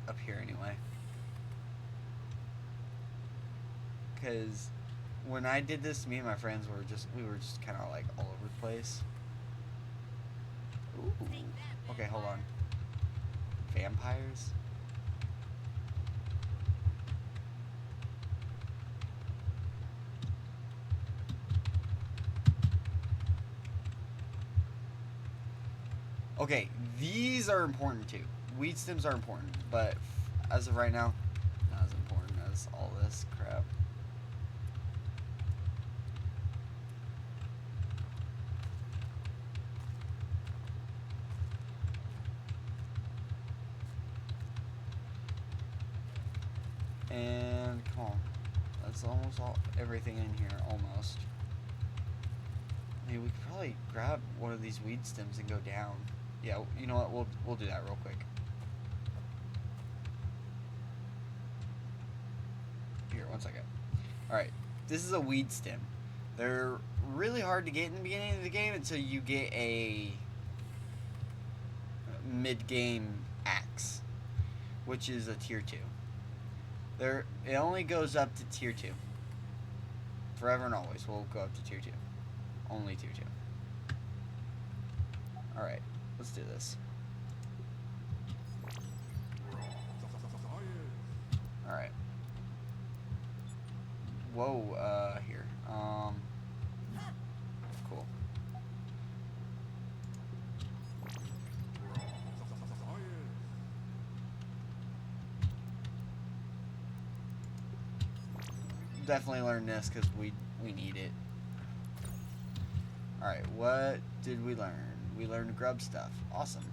Up here anyway. Because when I did this, me and my friends were just kind of like all over the place. Ooh. Okay, hold on. Vampires? Okay, these are important too. Weed stems are important, but as of right now, not as important as all this crap. And come on, that's almost everything in here, almost. Maybe we could probably grab one of these weed stems and go down. Yeah, you know what? We'll do that real quick. Here, one second. All right, this is a weed stem. They're really hard to get in the beginning of the game until you get a mid-game axe, which is a tier 2. It only goes up to tier 2. Forever and always, we'll go up to tier 2. Only tier 2. Alright, let's do this. Alright. Whoa, here. Cool. Definitely learn this because we need it. Alright, what did we learn? We learned grub stuff. Awesome.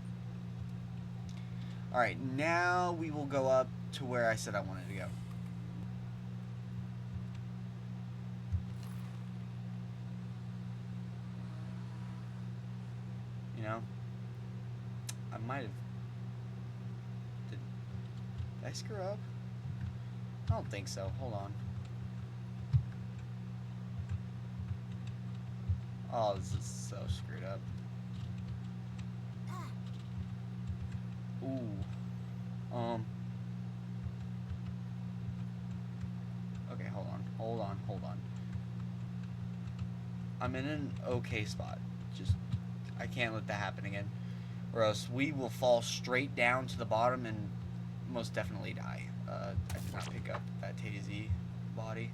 Alright, now we will go up to where I said I wanted to go. You know? I might have... Did I screw up? I don't think so. Hold on. Oh, this is so screwed up. Ooh. Okay, hold on. I'm in an okay spot. Just, I can't let that happen again. Or else we will fall straight down to the bottom and most definitely die. I did not pick up that Tazy body.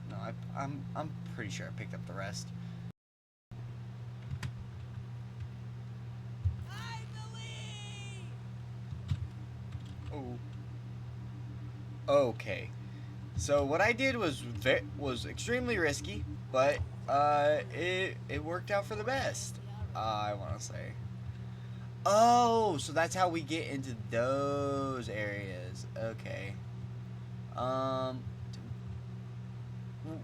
No, I'm pretty sure I picked up the rest. Oh. Okay. So what I did was extremely risky, but it worked out for the best. I want to say. Oh, so that's how we get into those areas. Okay.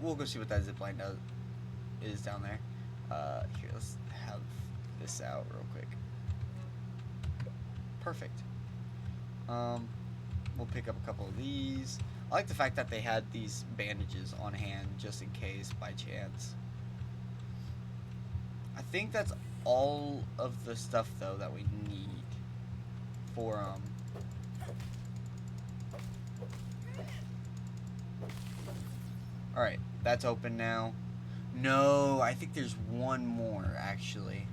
We'll go see what that zipline is down there. Here, let's have this out real quick. Perfect. We'll pick up a couple of these. I like the fact that they had these bandages on hand just in case, by chance. I think that's all of the stuff, though, that we need for, Alright, that's open now. No, I think there's one more, actually.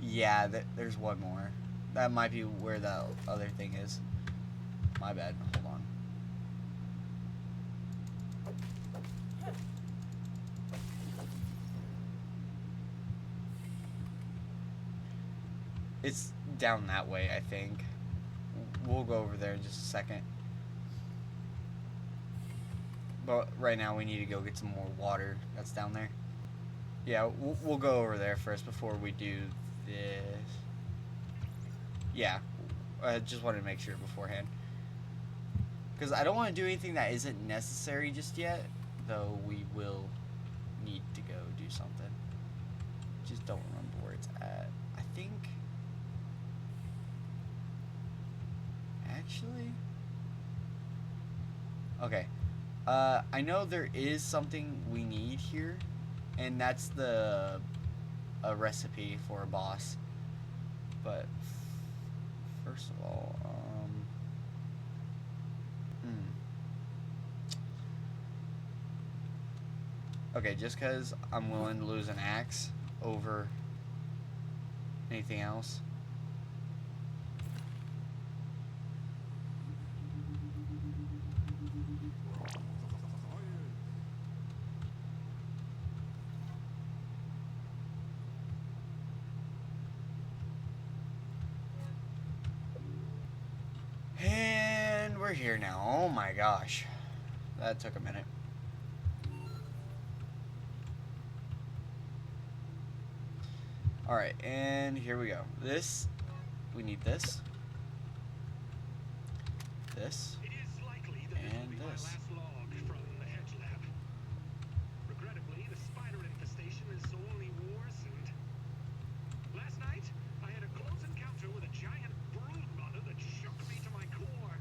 Yeah, there's one more. That might be where that other thing is. My bad. Hold on. It's down that way, I think. We'll go over there in just a second. But right now we need to go get some more water that's down there. Yeah, we'll go over there first before we do this. Yeah, I just wanted to make sure beforehand. Because I don't want to do anything that isn't necessary just yet. Though we will need to go do something. Just don't remember where it's at. I think... Actually... Okay. I know there is something we need here. And that's a recipe for a boss. But... First of all, Okay, just because I'm willing to lose an axe over anything else. And we're here now. Oh my gosh. That took a minute. Alright, and here we go. We need this. This. It is likely that this will be my last log from the hedge lab. Regrettably, the spider infestation has only worsened. Last night, I had a close encounter with a giant brood mother that shook me to my core.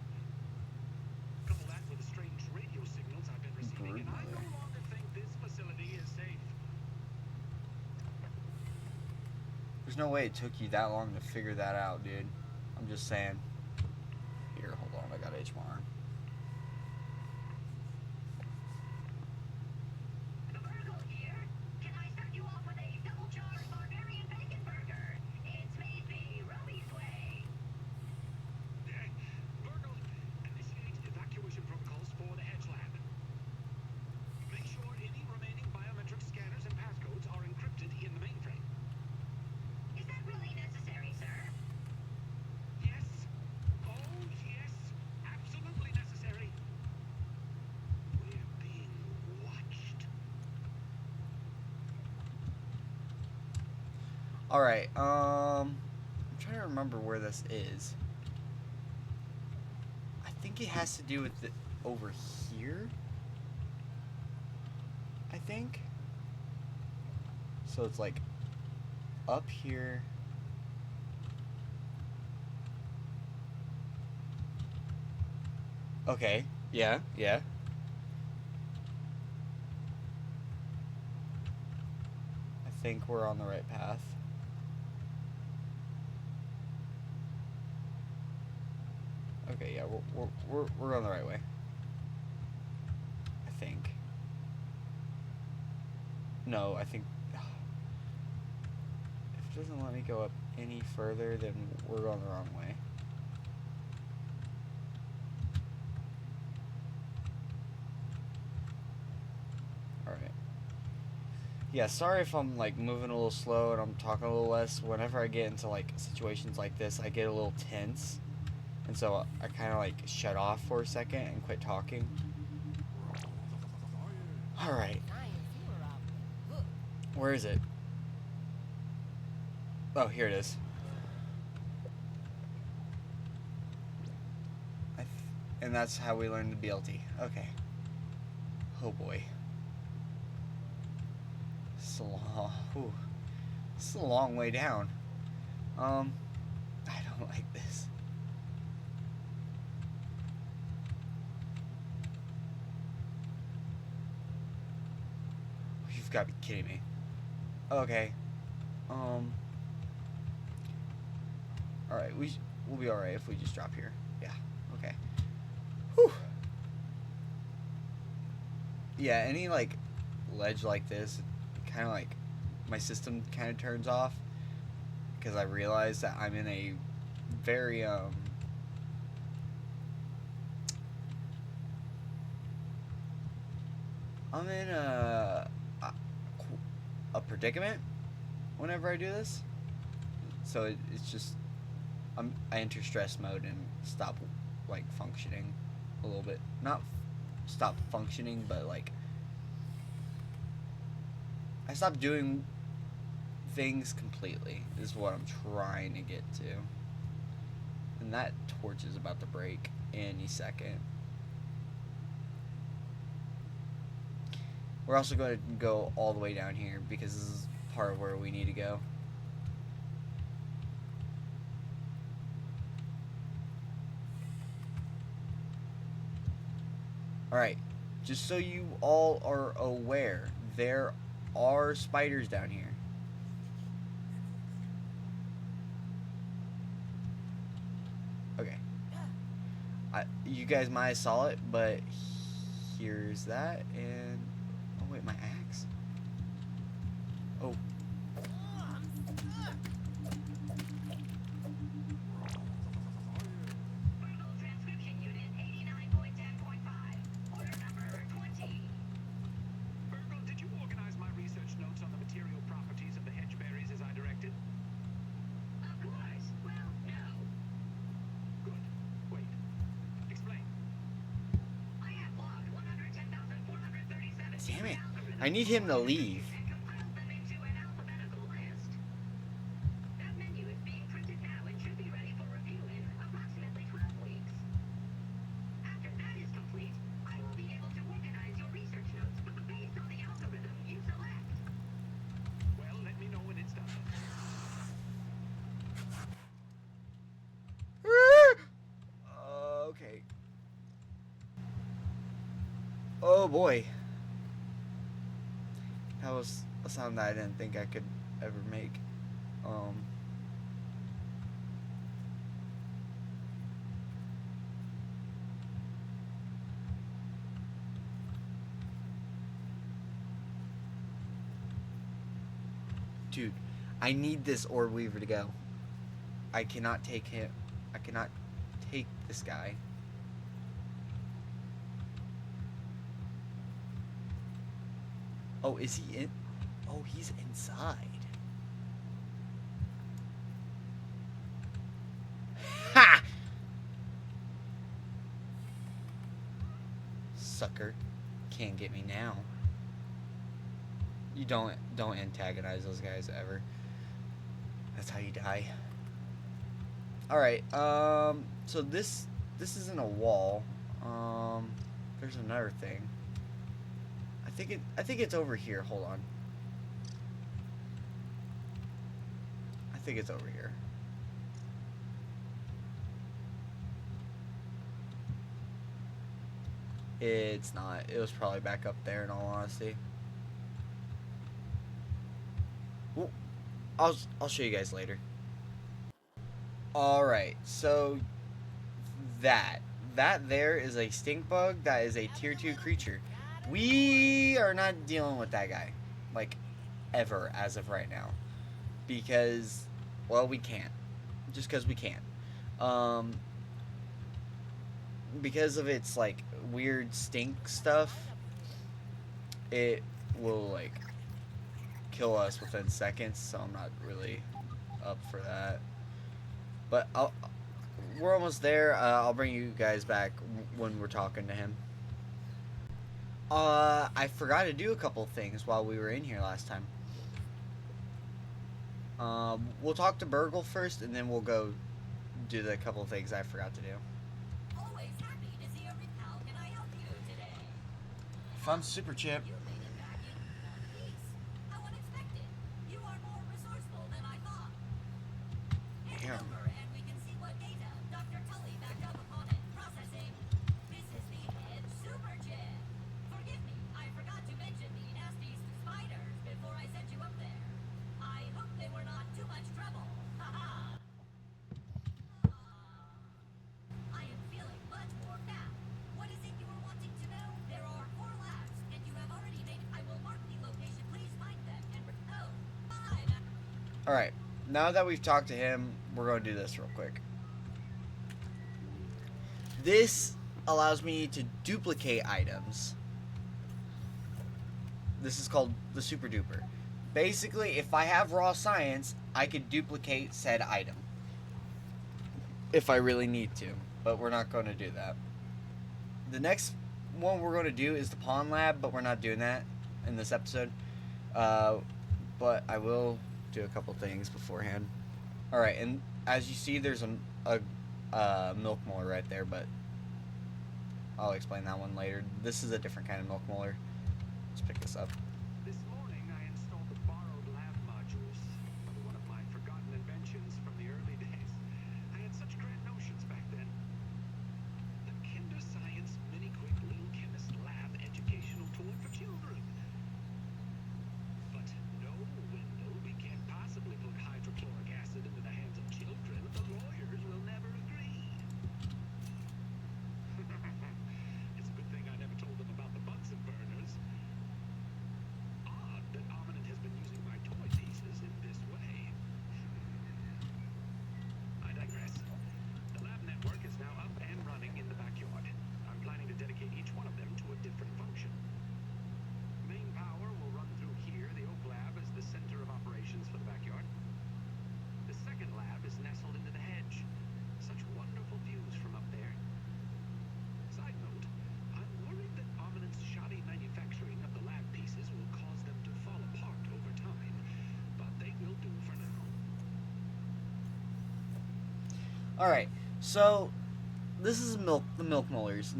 Couple that with the strange radio signals I've been receiving, and I no longer think this facility is safe. There's no way it took you that long to figure that out, dude. I'm just saying. Here, hold on. I got H1. The Virgo here. Can I start you off with a double-charged barbarian bacon burger? It's made the Roby's way. Virgo, initiate evacuation protocols for the hedge lab. Make sure any remaining biometric scanners and passcodes are encrypted in the mainframe. Is that really necessary, sir? Yes. Oh, yes. Absolutely necessary. We're being watched. Alright, I'm trying to remember where this is. I think it has to do with over here. I think. So it's like up here. Okay, yeah. I think we're on the right path. Okay, yeah, we're on the right way. I think. No, I think... If it doesn't let me go up any further, then we're going the wrong way. Alright. Yeah, sorry if I'm, like, moving a little slow and I'm talking a little less. Whenever I get into, like, situations like this, I get a little tense. And so I kind of, like, shut off for a second and quit talking. Alright. Where is it? Oh, here it is. And that's how we learn the BLT. Okay. Oh boy. This is a long way down. I don't like this. You've got to be kidding me. Okay. Alright, we'll be alright if we just drop here. Yeah, okay. Whew. Yeah, any, like, ledge like this, kind of like my system kind of turns off because I realize that I'm in a very I'm in a predicament whenever I do this. So it's just I enter stress mode and stop like functioning a little bit. Not stop functioning, but like I stop doing things completely is what I'm trying to get to. And that torch is about to break any second. We're also going to go all the way down here because this is part of where we need to go. Alright, just so you all are aware, there are spiders down here. Okay. You guys might have saw it, but here's that, and... Oh, wait, my axe? Oh. Verbal transcription unit 89.10.5. Order number 20. Virgil, did you organize my research notes on the material properties of the hedgeberries as I directed? Of course. Well, no. Good. Wait. Explain. I have logged 110,437 Damn it. algorithms I need him to leave. and compiled them into an alphabetical list. That menu is being printed now and should be ready for review in approximately 12 weeks. After that is complete, I will be able to organize your research notes based on the algorithm you select. Well, let me know when it's done. Okay. Oh boy. That was a sound that I didn't think I could ever make. Dude, I need this orb weaver to go. I cannot take him. I cannot take this guy. Oh, is he in? Oh, he's inside. Ha! Sucker. Can't get me now. You don't antagonize those guys ever. That's how you die. Alright, so this isn't a wall. There's another thing. I think it's over here. Hold on. I think it's over here. It's not. It was probably back up there in all honesty. Well, I'll show you guys later. Alright, so that there is a stink bug that is a tier 2 creature. We are not dealing with that guy. Like, ever as of right now. Because, well, we can't. Just because we can't. Because of its, like, weird stink stuff, it will, like, kill us within seconds, so I'm not really up for that. But we're almost there. I'll bring you guys back when we're talking to him. I forgot to do a couple things while we were in here last time. We'll talk to Burgle first, and then we'll go do the couple things I forgot to do. Always happy to see a ring. How can I help you today? Fun super chip. You made it back in one piece. How unexpected. You are more resourceful than I thought. Hit Yeah. over and we can see what data Dr. Tully backed up upon it. Processing. This is the head super chip. Forgive me, I forgot to mention the nasty spiders before I sent you up there. I hope they were not too much trouble. Haha. I am feeling much more now. What is it you were wanting to know? There are 4 labs, and you have already Alright, now that we've talked to him, we're going to do this real quick. This allows me to duplicate items. This is called the Super Duper. Basically, if I have raw science, I could duplicate said item. If I really need to, but we're not going to do that. The next one we're going to do is the Pawn Lab, but we're not doing that in this episode. But I will do a couple things beforehand. Alright, and as you see, there's a milk molar right there, but I'll explain that one later. This is a different kind of milk molar. Let's pick this up. This morning, I installed the borrowed lab modules, another one of my forgotten inventions from the early days. I had such grand notions back then. The Kinder Science Mini Quick Little Chemist Lab educational tool for children. But no, Wendell, we can't possibly put hydrochloric acid into the hands of children. The lawyers will never agree. It's a good thing I never told them about the Bunsen burners. Odd that Ominent has been using my toy pieces in this way. I digress. The lab network is now up and running in the backyard. I'm planning to dedicate each one of them to a different function. Main power will run through here. The Oak Lab is the center of operations for the backyard. The second lab is nestled into the hedge. Such wonderful views from up there. Side note, I'm worried that Ominent's shoddy manufacturing of the lab pieces will cause them to fall apart over time, but they will do for now. Alright, so this is the milk molars.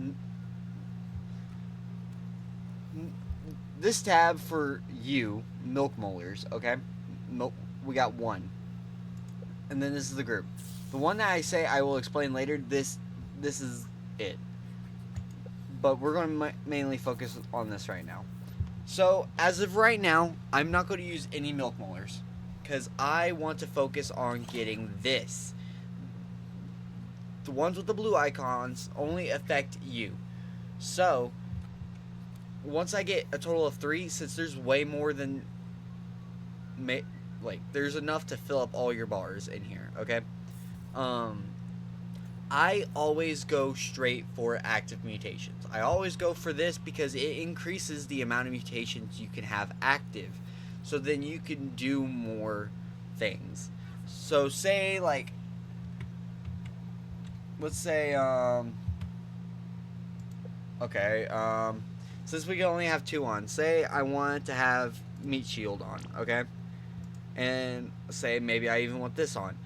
This tab for you, milk molars, okay? We got one. And then this is the group. The one that I say I will explain later, this is it. But we're going to mainly focus on this right now. So, as of right now, I'm not going to use any milk molars, because I want to focus on getting this. The ones with the blue icons only affect you. So, once I get a total of 3, since there's way more than... there's enough to fill up all your bars in here, okay? I always go straight for active mutations. I always go for this because it increases the amount of mutations you can have active. So then you can do more things. So say, like... Let's say, since we can only have 2 on, say I wanted to have Meat Shield on, okay? And say maybe I even want this on.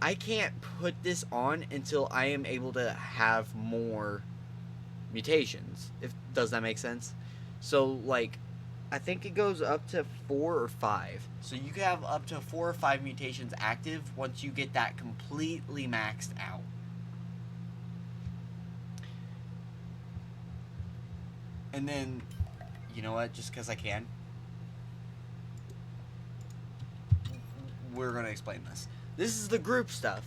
I can't put this on until I am able to have more mutations. Does that make sense? So, like, I think it goes up to 4 or 5. So you can have up to 4 or 5 mutations active once you get that completely maxed out. And then, you know what, just because I can, we're going to explain this. This is the group stuff.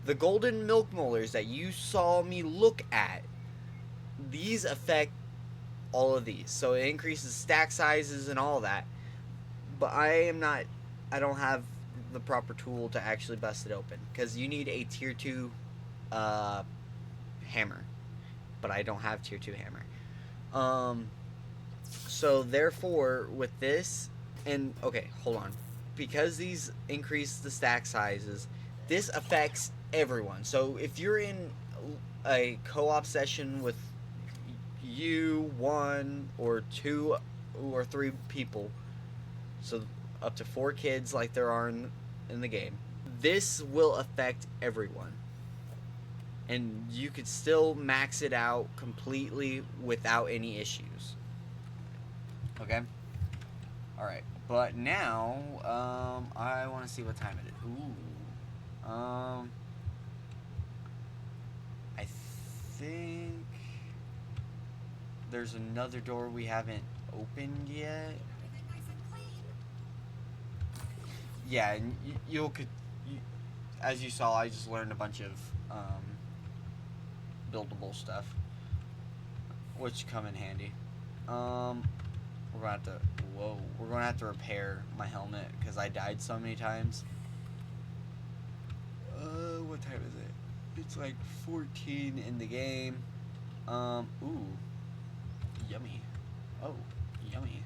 The golden milk molars that you saw me look at, these affect all of these. So it increases stack sizes and all that. But I don't have the proper tool to actually bust it open. Because you need a tier 2 hammer. But I don't have tier 2 hammer. So therefore, with this, and okay, hold on. Because these increase the stack sizes, this affects everyone. So if you're in a co-op session with you, 1 or 2 or 3 people, so up to 4 kids like there are in the game, this will affect everyone. And you could still max it out completely without any issues. Okay? Alright. But now, I want to see what time it is. Ooh. I think there's another door we haven't opened yet. Yeah, and as you saw, I just learned a bunch of buildable stuff, which come in handy. We're gonna have to whoa. We're going to have to repair my helmet because I died so many times. What time is it? It's like 14 in the game. Ooh. Yummy. Oh, yummy.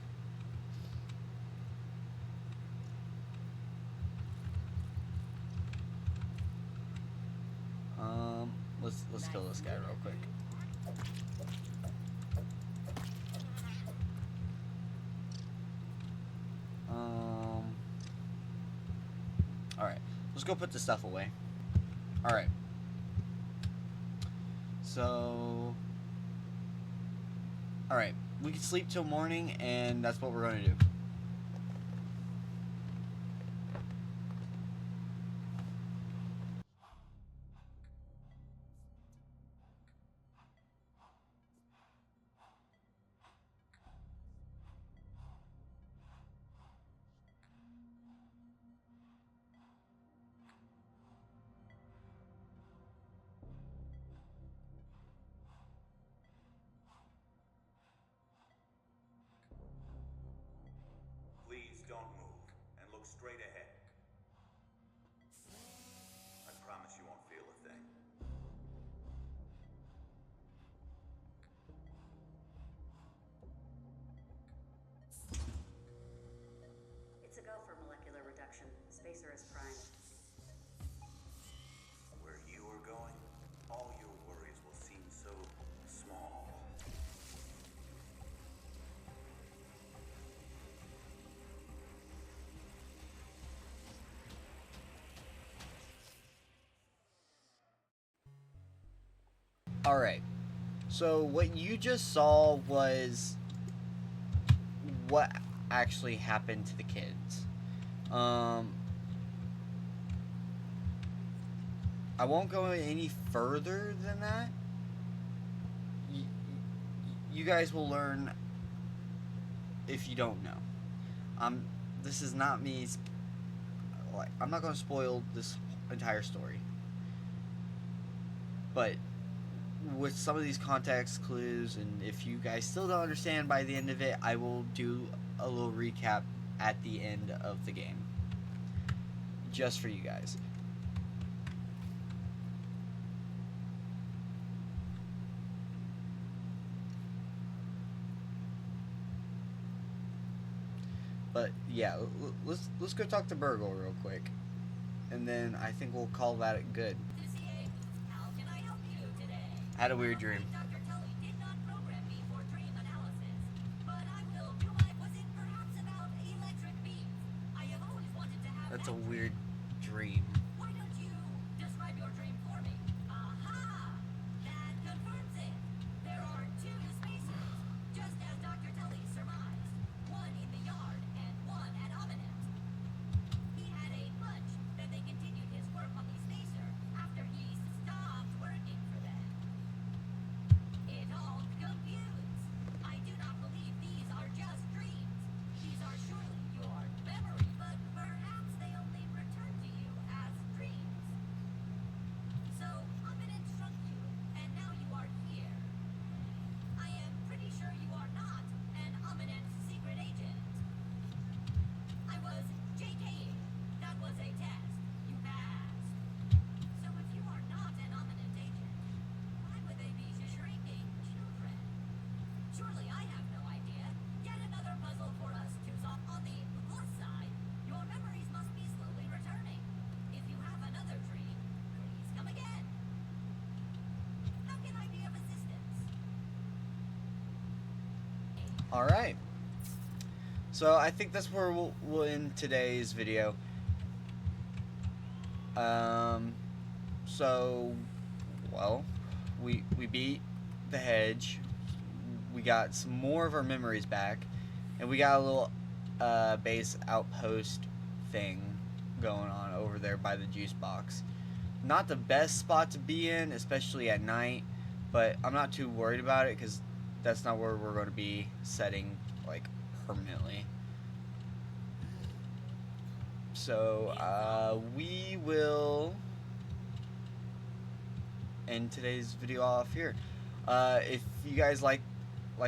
Let's kill this guy real quick. Alright. Let's go put the stuff away. Alright. So... Alright. We can sleep till morning, and that's what we're going to do. Please don't move and look straight ahead. I promise you won't feel a thing. It's a go for molecular reduction. Spacer is primed. Where you are going, all your worries will seem so small. Alright. So what you just saw was what actually happened to the kids. I won't go any further than that. You guys will learn if you don't know. This is not me. Like, I'm not going to spoil this entire story. But with some of these context clues, and if you guys still don't understand by the end of it, I will do a little recap at the end of the game. Just for you guys. But yeah, let's go talk to Burgle real quick, and then I think we'll call that good. How can I help you today? I had a weird dream. Dr. Tully did not program me for dream analysis, but I will do my... Was it perhaps about electric beams? I have always wanted to have... That's a that weird dream. Why don't you describe your dream for me? Aha! That confirms it. There are two spacers, just as Dr. Tully surmised. One in the yard and one at Ominent. He had a hunch that they continued his work on the spacer after he stopped working for them. It all computes. I do not believe these are just dreams. These are surely your memory, but perhaps they only return to you as dreams. So, Ominent shrunk you, and now you are here. I am pretty sure you are not an Ominent secret agent. I was JKing. That was a test. You passed. So if you are not an Ominent agent, why would they be shrinking children? Surely I have no idea. Yet another puzzle for us to solve. On the plus side, your memories must be slowly returning. If you have another dream, please come again. How can I be of assistance? Alright. So I think that's where we'll end today's video. So, well, we beat the hedge. We got some more of our memories back. And we got a little base outpost thing going on over there by the juice box. Not the best spot to be in, especially at night. But I'm not too worried about it because that's not where we're going to be setting, like, permanently. So, we will end today's video off here. If you guys like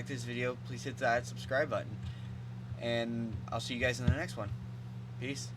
this video, please hit that subscribe button. And I'll see you guys in the next one. Peace.